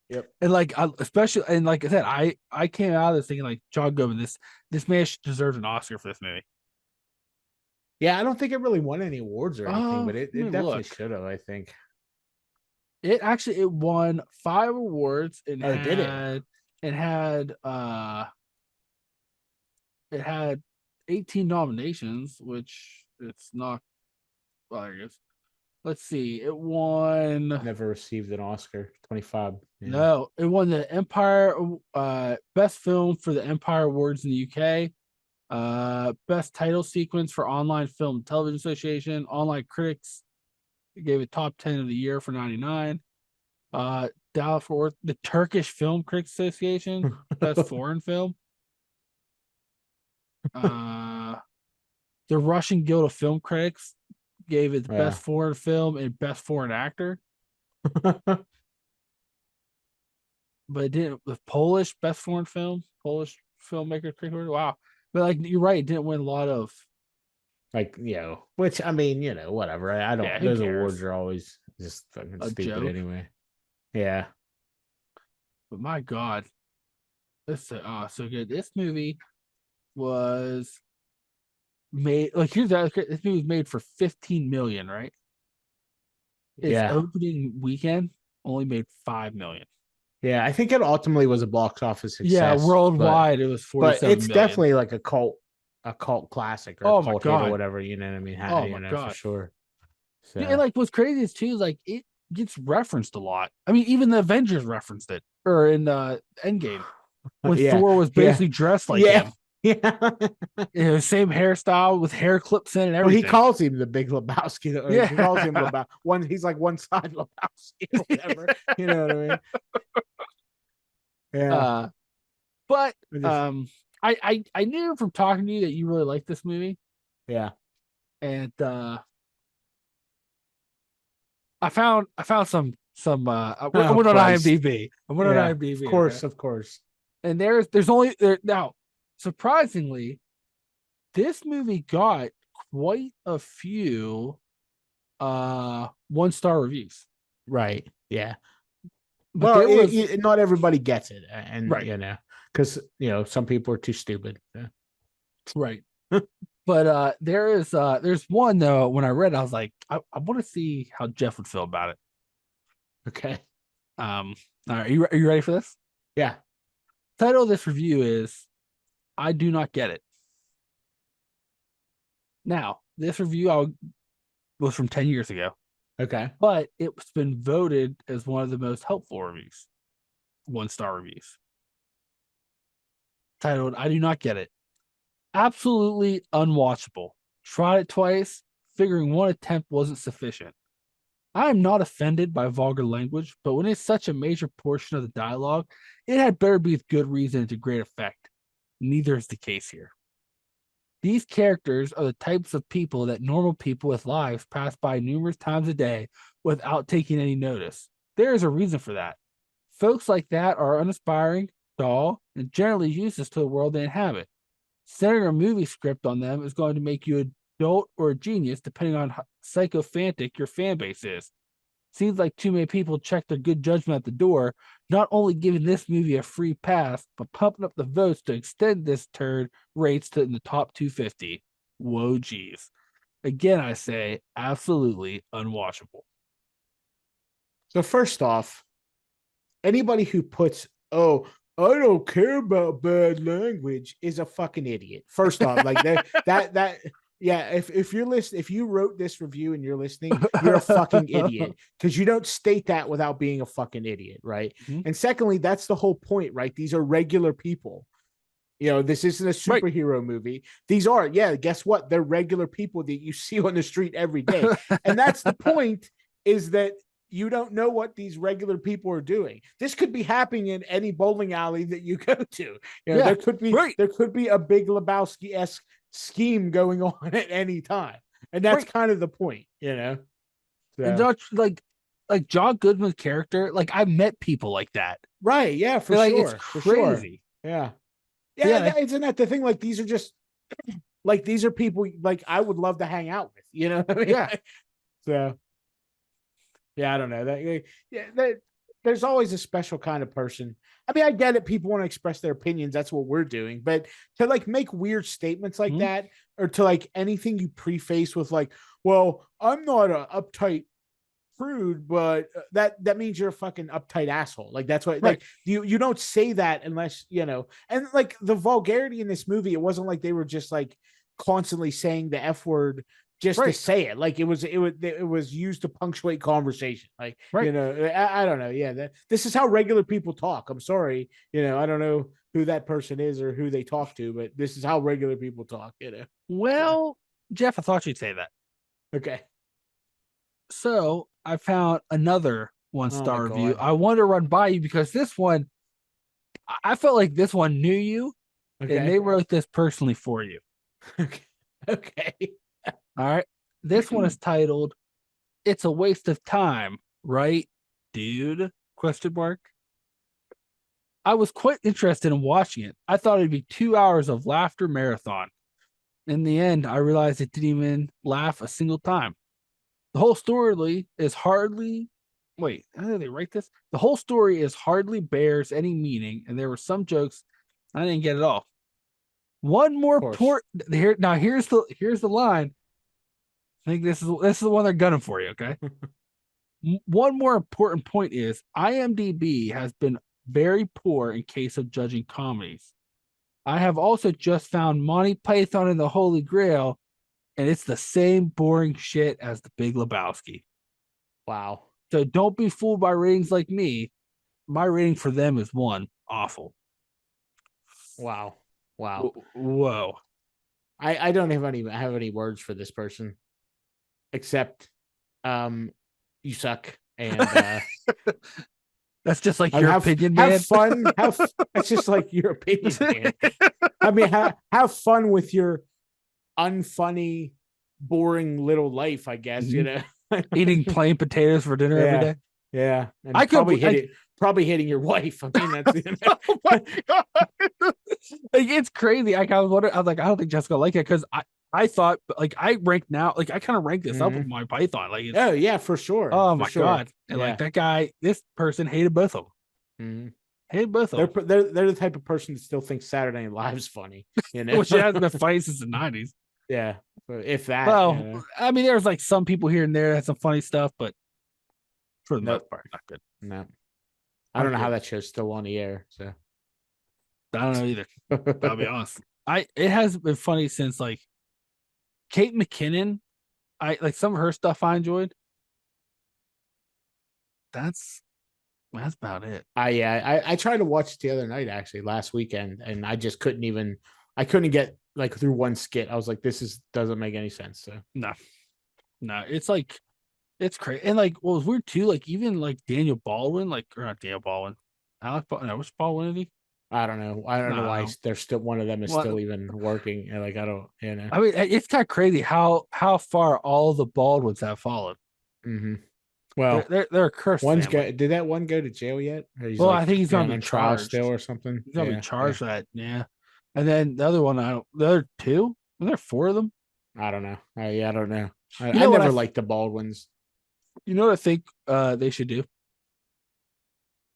Yep. And like especially, and like I said, I came out of this thinking like John Goodman, this man deserves an Oscar for this movie. Yeah, I don't think it really won any awards or anything, but it definitely should have. I think it won 5 awards and did it? It had 18 nominations, which it's not. Well, I guess. Let's see. It won. Never received an Oscar. 25. Yeah. No, it won the Empire best film for the Empire Awards in the UK. Best title sequence for Online Film and Television Association. Online Critics gave it top 10 of the year for 99. Dallas Fort Worth, the Turkish Film Critics Association, best foreign film. The Russian Guild of Film Critics gave it the best foreign film and best foreign actor. But it didn't with Polish best foreign film, Polish filmmaker critic. Wow. But like you're right, it didn't win a lot of like, you know, which I mean, you know, whatever. I don't those awards are always just fucking stupid joke. Anyway. Yeah. But my God. This so good. This movie, was made like here's that this movie was made for 15 million, right? Its Yeah. opening weekend only made 5 million. Yeah. I think it ultimately was a box office Yeah, success, worldwide it was but 47 it's million. definitely like a cult classic or a Oh my cult hit or god. whatever. You know what I mean? Oh You my know, for god. sure. Yeah, and So, like what's crazy is too, like it gets referenced a lot. I mean, even the Avengers referenced it, or in Endgame when yeah. Thor was Yeah. basically dressed like Yeah. him. Yeah. You know, same hairstyle with hair clips in and Well, he everything. calls him the Big Lebowski, or he calls him Yeah. Lebowski. One, he's like one side Lebowski or whatever. You know what I mean? Yeah. uh, but I just, I knew from talking to you that you really liked this movie, yeah. and I found some I Oh went on Christ. IMDb. I went on Yeah. Of IMDb, okay? course. Of course. And there's only there now, surprisingly, this movie got quite a few 1-star reviews. Right. Yeah. But Well, there was not everybody gets it, and right, because some people are too stupid. right. But there's one though, when I read it, I was like, I want to see how Jeff would feel about it. Okay. All right, are you ready for this? Yeah. Title of this review is I Do Not Get It. Now, this review was from 10 years ago, Okay. but it's been voted as one of the most helpful reviews, 1-star reviews. Titled I Do Not Get It. Absolutely unwatchable. Tried it twice, figuring one attempt wasn't sufficient. I am not offended by vulgar language, but when it's such a major portion of the dialogue, it had better be with good reason and to great effect. Neither is the case here. These characters are the types of people that normal people with lives pass by numerous times a day without taking any notice. There is a reason for that. Folks like that are uninspiring, dull, and generally useless to the world they inhabit. Centering a movie script on them is going to make you an adult or a genius, depending on how psychophantic your fan base is. Seems like too many people check their good judgment at the door, not only giving this movie a free pass, but pumping up the votes to extend this turd rates to in the top 250. Whoa, geez. Again, I say absolutely unwatchable. So first off, anybody who puts, "Oh, I don't care about bad language," is a fucking idiot. First off, like that yeah, if you're listening, if you wrote this review and you're listening, you're a fucking idiot, because you don't state that without being a fucking idiot, right? Mhm. And secondly, that's the whole point, right? These are regular people. This isn't a Right. superhero movie. These are, yeah, guess what? They're regular people that you see on the street every day. And that's the point, is that you don't know what these regular people are doing. This could be happening in any bowling alley that you go to. Yeah. Right. There could be a Big Lebowski-esque scheme going on at any time. And that's Right. kind of the point. And So, not like John Goodman's character, like I've met people like that. right, yeah, for Like it's sure. For sure. crazy. Yeah. But Yeah, yeah, isn't that the thing? Like, these are just like, these are people like I would love to hang out with. You know what I mean? yeah. So yeah, I don't know that. Yeah, there's always a special kind of person. I mean, I get it. People want to express their opinions. That's what we're doing. But to like make weird statements like Mhm. that, or to like anything you preface with like, "Well, I'm not a uptight prude," but that means you're a fucking uptight asshole. Like, that's what, Right. like, you don't say that unless and like the vulgarity in this movie, it wasn't like they were just like constantly saying the F word just to Right. say it. Like, it was used to punctuate conversation. Like, Right. I don't know. Yeah, this is how regular people talk. I'm sorry. I don't know who that person is or who they talk to, but this is how regular people talk. So, Well, Jeff, I thought you'd say that. okay. So I found another one Oh my star review. God. I wanted to run by you because this one, I felt like this one knew you and Okay. they wrote this personally for you. Okay. Okay. All right. This one is titled It's a Waste of Time, right, dude? Question mark. I was quite interested in watching it. I thought it'd be 2 hours of laughter marathon. In the end, I realized it didn't even laugh a single time. The whole story is hardly wait, how did they write this? The whole story is hardly bears any meaning, and there were some jokes I didn't get at all. One more course. port here. Now here's the line. I think this is the one they're gunning for you. Okay. One more important point is IMDb has been very poor in case of judging comedies. I have also just found Monty Python and the Holy Grail, and it's the same boring shit as the Big Lebowski. Wow. So don't be fooled by ratings like me. My rating for them is 1. Awful. Wow. Wow. Whoa. I don't have any words for this person except you suck, and that's just like your opinion, man. Have fun. That's just like your opinion, man. I mean, have fun with your unfunny, boring little life, I guess. You know, eating plain potatoes for dinner every day. Yeah, and I could probably hitting your wife. I mean, that's oh my god, like it's crazy. I was wondering. I was like, I don't think Jessica like it because I thought like I rank now, like I kind of rank this up with my Python. Like, oh yeah, for sure. Oh my god, and like that guy, this person hated both of them. Hated both of them. They're the type of person that still thinks Saturday Night Live's funny, you know, which hasn't been funny since the 90s. Yeah, if that. Well, you know. I mean, there's like some people here and there that had some funny stuff, but for the most part, not good. No, I don't know how that show's still on the air. So I don't know either. I'll be honest. It has been funny since like Kate McKinnon. I like some of her stuff I enjoyed. That's about it. I tried to watch it the other night, actually, last weekend, and I just couldn't get like through one skit. I was like, this doesn't make any sense. So no, it's like it's crazy. And like what was weird too, like even like Daniel Baldwin, like or not Daniel Baldwin, Alec Baldwin, no, which Baldwin is he? I don't know why they're still, one of them is still even working. Like I don't, you know. I mean, it's kind of crazy how far all the Baldwins have followed. Mm-hmm. Well, they're a cursed. Did that one go to jail yet? Well, I think he's gonna be trial charged still or something. He's gonna be charged for that. Yeah, and then the other one, the other two, were there 4 of them? I don't know. I don't know. I never liked the Baldwins. You know what I think they should do?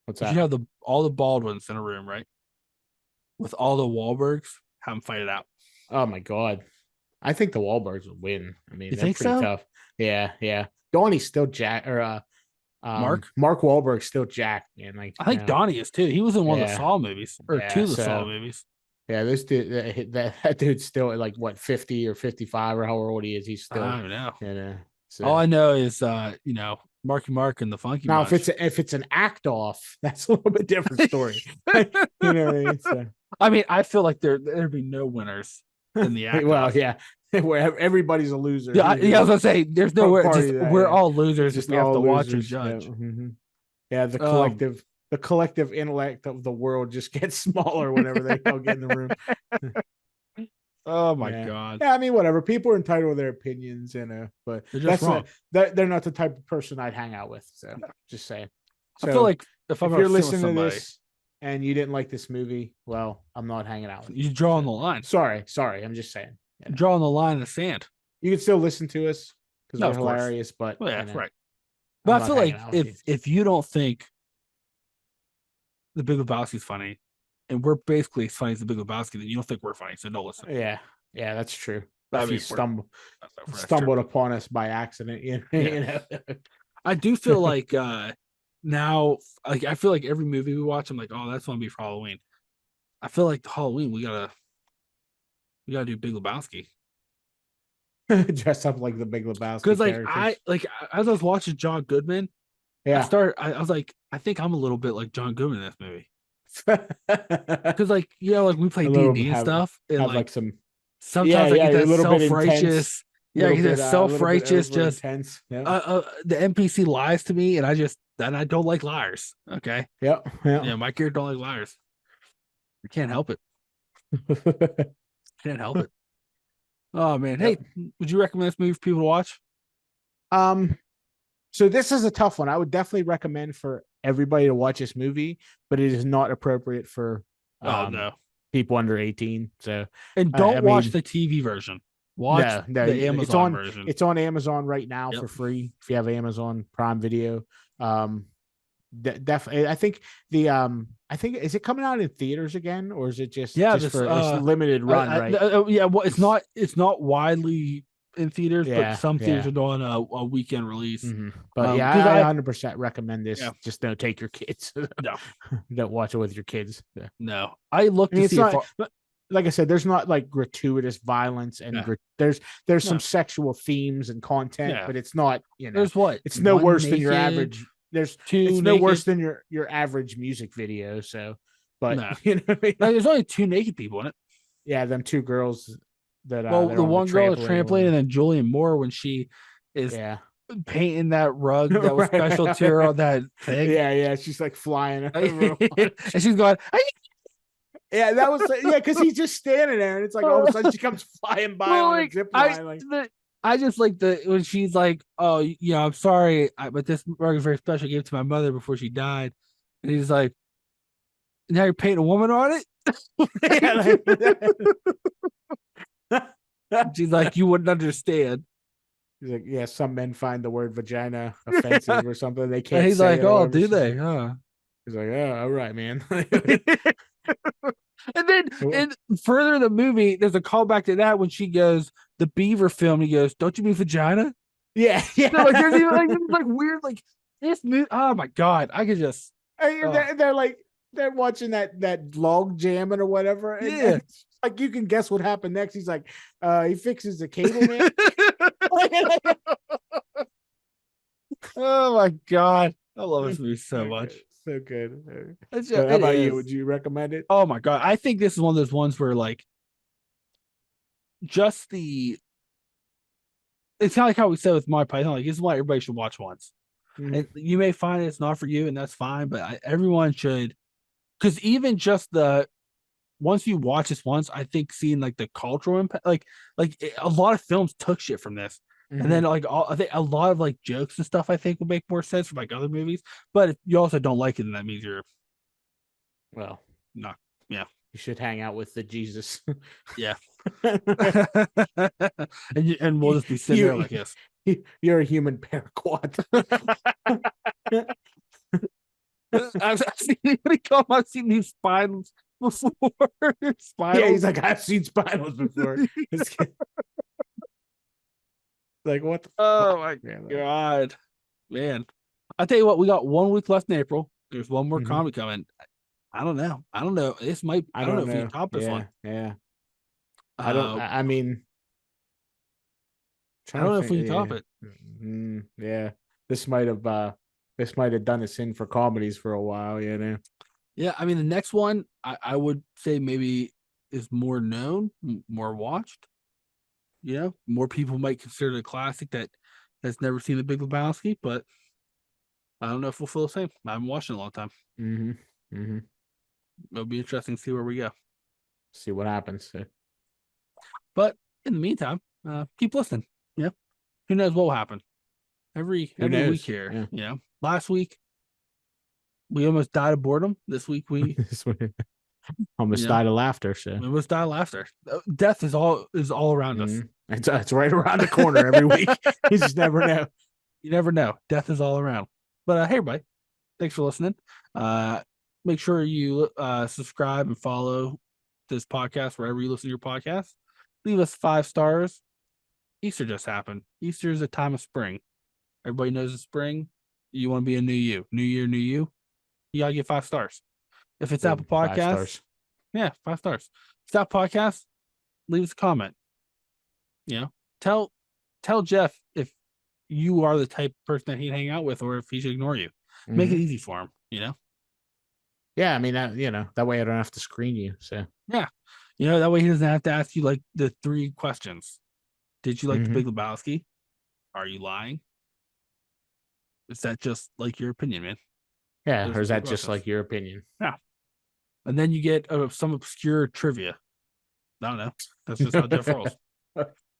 What's that? You have all the Baldwins in a room, right? With all the Wahlbergs, have them fight it out. Oh my god, I think the Wahlbergs would win. I mean, you think so? Tough. Yeah. Donnie's still Jack, or Mark Wahlberg's still Jack, man. Like I think Donnie is too. He was in one of the Saw movies, or 2 of the Saw movies. Yeah, this dude, that dude's still like what 50 or 55 or however old he is. He's still. I don't know. You know, so. All I know is Marky Mark and the Funky. Now, if it's an act off, that's a little bit different story. You know what I mean? So. I mean, I feel like there'd be no winners in the act. Well, yeah, where everybody's a loser. Yeah, I was gonna say there's nowhere. We're all losers. Just we have to watch and judge. Yeah, yeah, the collective intellect of the world just gets smaller whenever they all get in the room. Oh my god. Yeah, I mean, whatever. People are entitled to their opinions, but they're wrong. They're not the type of person I'd hang out with. So just saying. So I feel like if you're listening to this and you didn't like this movie, well, I'm not hanging out with you. You're drawing the line. Sorry. I'm just saying. Drawing the line in the sand. You can still listen to us because we're hilarious, but right. But I feel like if you don't think the Big Lebowski is funny, and we're basically as funny as the Big Lebowski, then you don't think we're funny, so don't listen. Yeah, that's true. If you stumbled upon us by accident, you know. I do feel like now, like I feel like every movie we watch, I'm like, oh, that's gonna be for Halloween. I feel like Halloween we gotta do Big Lebowski. Dress up like the Big Lebowski. Because as I was watching John Goodman, I was like, I think I'm a little bit like John Goodman in this movie. Because like we play D&D and stuff, and like sometimes I get that self-righteous. Yeah, he's that self-righteous, just intense. The NPC lies to me, and I don't like liars. Okay. Yeah. My character don't like liars. I can't help it. Can't help it. Oh man. Hey, would you recommend this movie for people to watch? So this is a tough one. I would definitely recommend for everybody to watch this movie, but it is not appropriate for people under 18. So don't watch the TV version. Watch the Amazon version. It's on Amazon right now for free if you have Amazon Prime Video. Definitely. I think is it coming out in theaters again, or is it just Yeah, just this for a limited run, right? yeah, well, it's not widely in theaters, but Yeah, some theaters yeah. are doing a weekend release. But yeah, Because I I 100% recommend this. yeah Just don't take your kids. no Don't watch it with your kids. Yeah. no I looked I to mean, it's see if not like I said. There's not like gratuitous violence and yeah there's some no sexual themes and content, yeah but it's not. there's what It's no one worse than your naked, average. There's two it's no worse naked. than your average music video. So, but No, you know, what I mean? no, there's only two naked people in it. Yeah, them two girls that Well, they're the on the one girl at trampoline or trampoline, and whatever. then Julian Moore when she is Yeah, painting that rug that was right, special to her on that thing. Yeah, yeah. She's like flying over. And she's going, Yeah, that was because he's just standing there, and it's like all of a sudden she comes flying by well, on a like zip line. Like, I just like the when she's like, oh, I'm sorry, but this rug is very special. I gave it to my mother before she died, and he's like, now you're painting a woman on it. She's like, you wouldn't understand. He's like, yeah, some men find the word vagina offensive or something. They And can't he's say like, it or oh, whatever. do they? Huh? He's like, oh, all right, man. And then in further in the movie, there's a callback to that when she goes, the Beaver film. He goes, don't you mean vagina? Yeah, yeah. So, like, there's even like weird, like this movie. Oh my god, I could just. They're like they're watching that log jamming or whatever. And, Yeah. and like you can guess what happened next. He's like, he fixes the cable, man. Oh my god, I love this movie so much. So good. Just, How about you? Would you recommend it? Oh my god, I think this is one of those ones where like just the. It's kind of like how we said with my Python. Like this is what everybody should watch once. And you may find it's not for you, and that's fine. But everyone should, because even just the once you watch this once, I think seeing like the cultural impact, like a lot of films took shit from this, and then like I think a lot of like jokes and stuff I think will make more sense from like other movies. But if you also don't like it, then that means you're well, not. Yeah, you should hang out with the Jesus. Yeah, and we'll just be sitting there like this. You're a human paraquat. I've seen these spinals before. Yeah, he's like, I've seen spinals before. Like, what the fuck? My god, man. I tell you what, we got 1 week left in April. There's one more comic coming. I don't know. This might. I don't know if you can top this one. Yeah. I don't. I mean, I don't know if we can top it. Yeah, this might have done us in for comedies for a while. Yeah, I mean, the next one I would say maybe is more known, more watched. More people might consider it a classic that has never seen the Big Lebowski, but I don't know if we'll feel the same. I haven't watched it in a long time. It'll be interesting to see where we go. See what happens. But in the meantime, keep listening. Yeah, who knows what will happen every week here. Yeah. Last week we almost died of boredom. This week we almost died of laughter. So we almost died of laughter. Death is all around us. It's right around the corner every week. You just never know. You never know. Death is all around. But hey, everybody, thanks for listening. Make sure you subscribe and follow this podcast wherever you listen to your podcast. Leave us 5 stars. Easter just happened. Easter is a time of spring. Everybody knows it's spring. You want to be a new you. New year, new you. You gotta get 5 stars. If it's Apple Podcasts, 5 stars. If it's Apple Podcasts, leave us a comment. Tell Jeff if you are the type of person that he'd hang out with, or if he should ignore you. Make it easy for him. Yeah, I mean, that way I don't have to screen you. So yeah, that way he doesn't have to ask you like the 3 questions. Did you like the Big Lebowski? Are you lying? Is that just like your opinion, man? Yeah, or is that just like your opinion? Yeah. And then you get some obscure trivia. I don't know. That's just how Jeff rolls.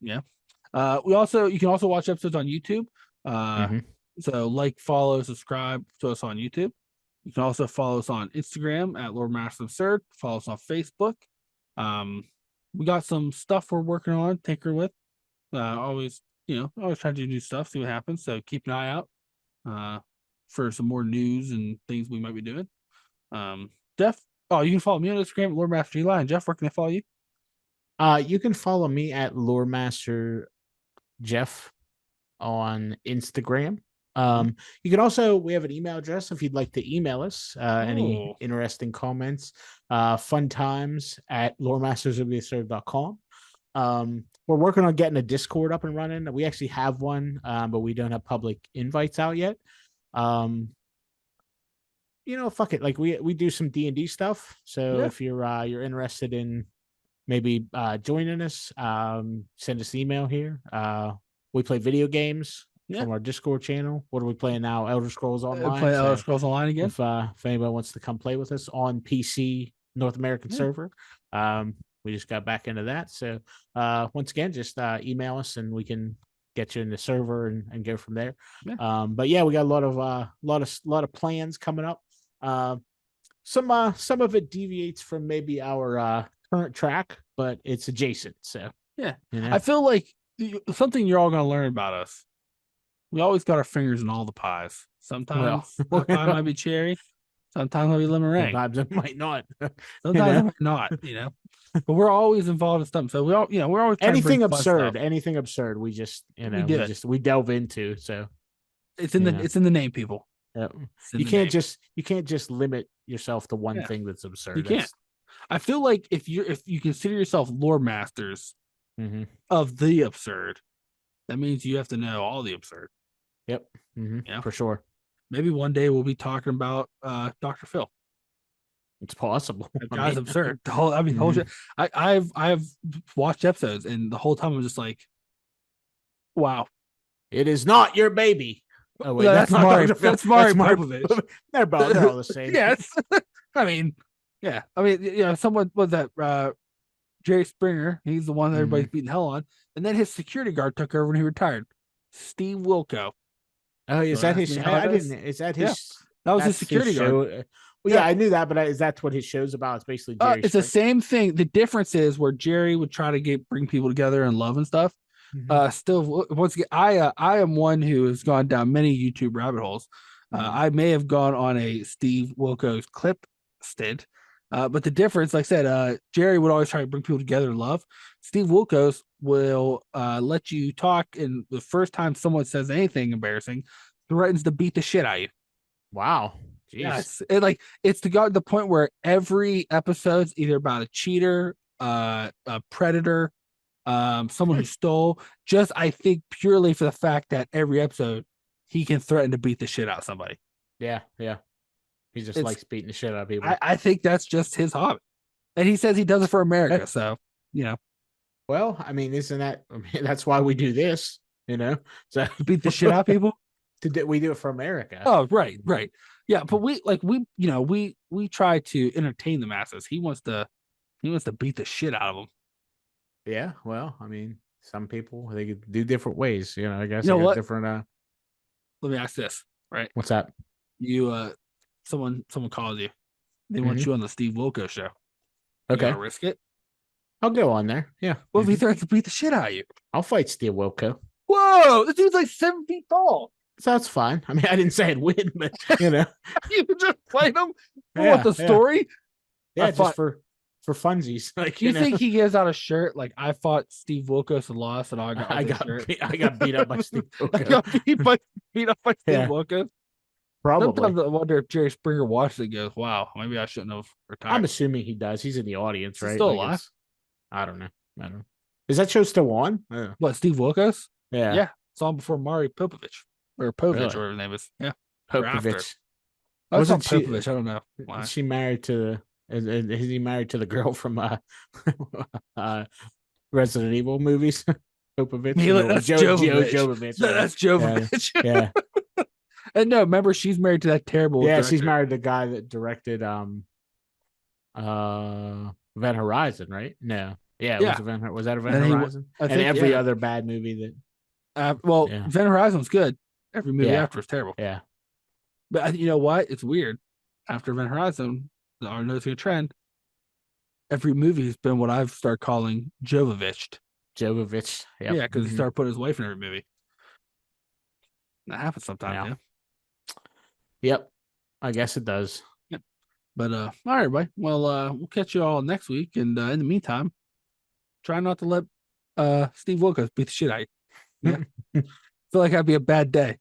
Yeah. You can also watch episodes on YouTube. So like, follow, subscribe to us on YouTube. You can also follow us on Instagram at LoremasterJeff. Follow us on Facebook. We got some stuff we're working on, tinker with. Always try to do new stuff, see what happens. So keep an eye out. for some more news and things we might be doing. Jeff, oh, you can follow me on Instagram, LoremasterJeff. And Jeff, where can they follow you? You can follow me at LoremasterJeff on Instagram. You can also, we have an email address if you'd like to email us any interesting comments. Fun times at LoremastersJeff.com. We're working on getting a Discord up and running. We actually have one, but we don't have public invites out yet. Fuck it. Like we do some D&D stuff. So if you're interested in maybe joining us, send us an email here. We play video games from our Discord channel. What are we playing now? Elder Scrolls Online. Play Elder Scrolls Online again. If anybody wants to come play with us on PC North American server, we just got back into that. So once again, just email us and we can get you in the server and go from there. But yeah, we got a lot of plans coming up. Some of it deviates from maybe our current track, but it's adjacent. So I feel like something you're all going to learn about us. We always got our fingers in all the pies. Sometimes the pie might be cherry. Sometimes it might be lemon meringue. Sometimes it might not. Sometimes it might not. But we're always involved in something. So we're always trying anything to bring absurd. Anything absurd. We just we delve into. So it's in the name, people. Yeah. You can't just limit yourself to one thing that's absurd. You can't. I feel like if you consider yourself lore masters of the absurd, that means you have to know all the absurd. Yep. For sure. Maybe one day we'll be talking about Dr. Phil. It's possible. That guy's absurd. The whole shit. I've watched episodes and the whole time I'm just like, wow. It is not your baby. Oh wait, that's Mari. That's Mari Popovich. They're all the same. Yes. Someone was that Jerry Springer. He's the one that everybody's beating hell on. And then his security guard took over and he retired. Steve Wilkos. Oh, is that his? Is that his? Yeah. That was his security guard. Well, I knew that, but is that what his show's about? It's basically Jerry. It's the same thing. The difference is where Jerry would try to bring people together and love and stuff. Still, once again, I am one who has gone down many YouTube rabbit holes. I may have gone on a Steve Wilkos clip stint, but the difference, like I said, Jerry would always try to bring people together and love. Steve Wilkos will let you talk, and the first time someone says anything embarrassing, threatens to beat the shit out of you. Wow. Jeez. Yes, it's the point where every episode's either about a cheater, a predator, someone who stole. Just I think purely for the fact that every episode he can threaten to beat the shit out of somebody. Yeah. He just likes beating the shit out of people. I think that's just his hobby, and he says he does it for America. So Well, I mean, that's why we do this, so beat the shit out of people. We do it for America. Oh, right. Yeah, but we try to entertain the masses. He wants to beat the shit out of them. Yeah, well, I mean, some people they do different ways. I guess different. Let me ask this, right? What's that? You someone calls you. They want you on the Steve Wilkos show. Okay, risk it. I'll go on there. Yeah. Well, if he threatens to beat the shit out of you, I'll fight Steve Wilkos. Whoa, this dude's like 7 feet tall. So that's fine. I mean, I didn't say I'd win, but you just fight him. What the story? Yeah, just for funsies. Like, you think he gives out a shirt like I fought Steve Wilkos and lost, and I got beat up by Steve Wilkos. I got beat up by Steve Wilkos. Probably. Sometimes I wonder if Jerry Springer watches it and goes, "Wow, maybe I shouldn't have retired." I'm assuming he does. He's in the audience, right? Still alive? I don't know. Is that show still on? What, Steve Wilkos? Yeah. It's on before Mari Popovich. Or Povich, or whatever his name is. Yeah. Popovich. Wasn't Popovich? I don't know. Why. Is she married to is he married to the girl from Resident Evil movies? Popovich. That's Jovovich. That's Jovovich. Yeah. And no, remember she's married to that terrible director. She's married to the guy that directed Event Horizon, right? No. Yeah, was that Event Horizon? And every other bad movie that Event Horizon's good. Every movie after is terrible. Yeah. But you know what? It's weird. After Event Horizon, I'm noticing a trend. Every movie has been what I've started calling Jovovich. Jovovich. Yep. Yeah, because he started putting his wife in every movie. That happens sometimes, Yep. I guess it does. Yep. But all right, everybody. Well, we'll catch you all next week. And in the meantime, try not to let Steve Wilkos beat the shit out of you. Yeah. Feel like that'd be a bad day.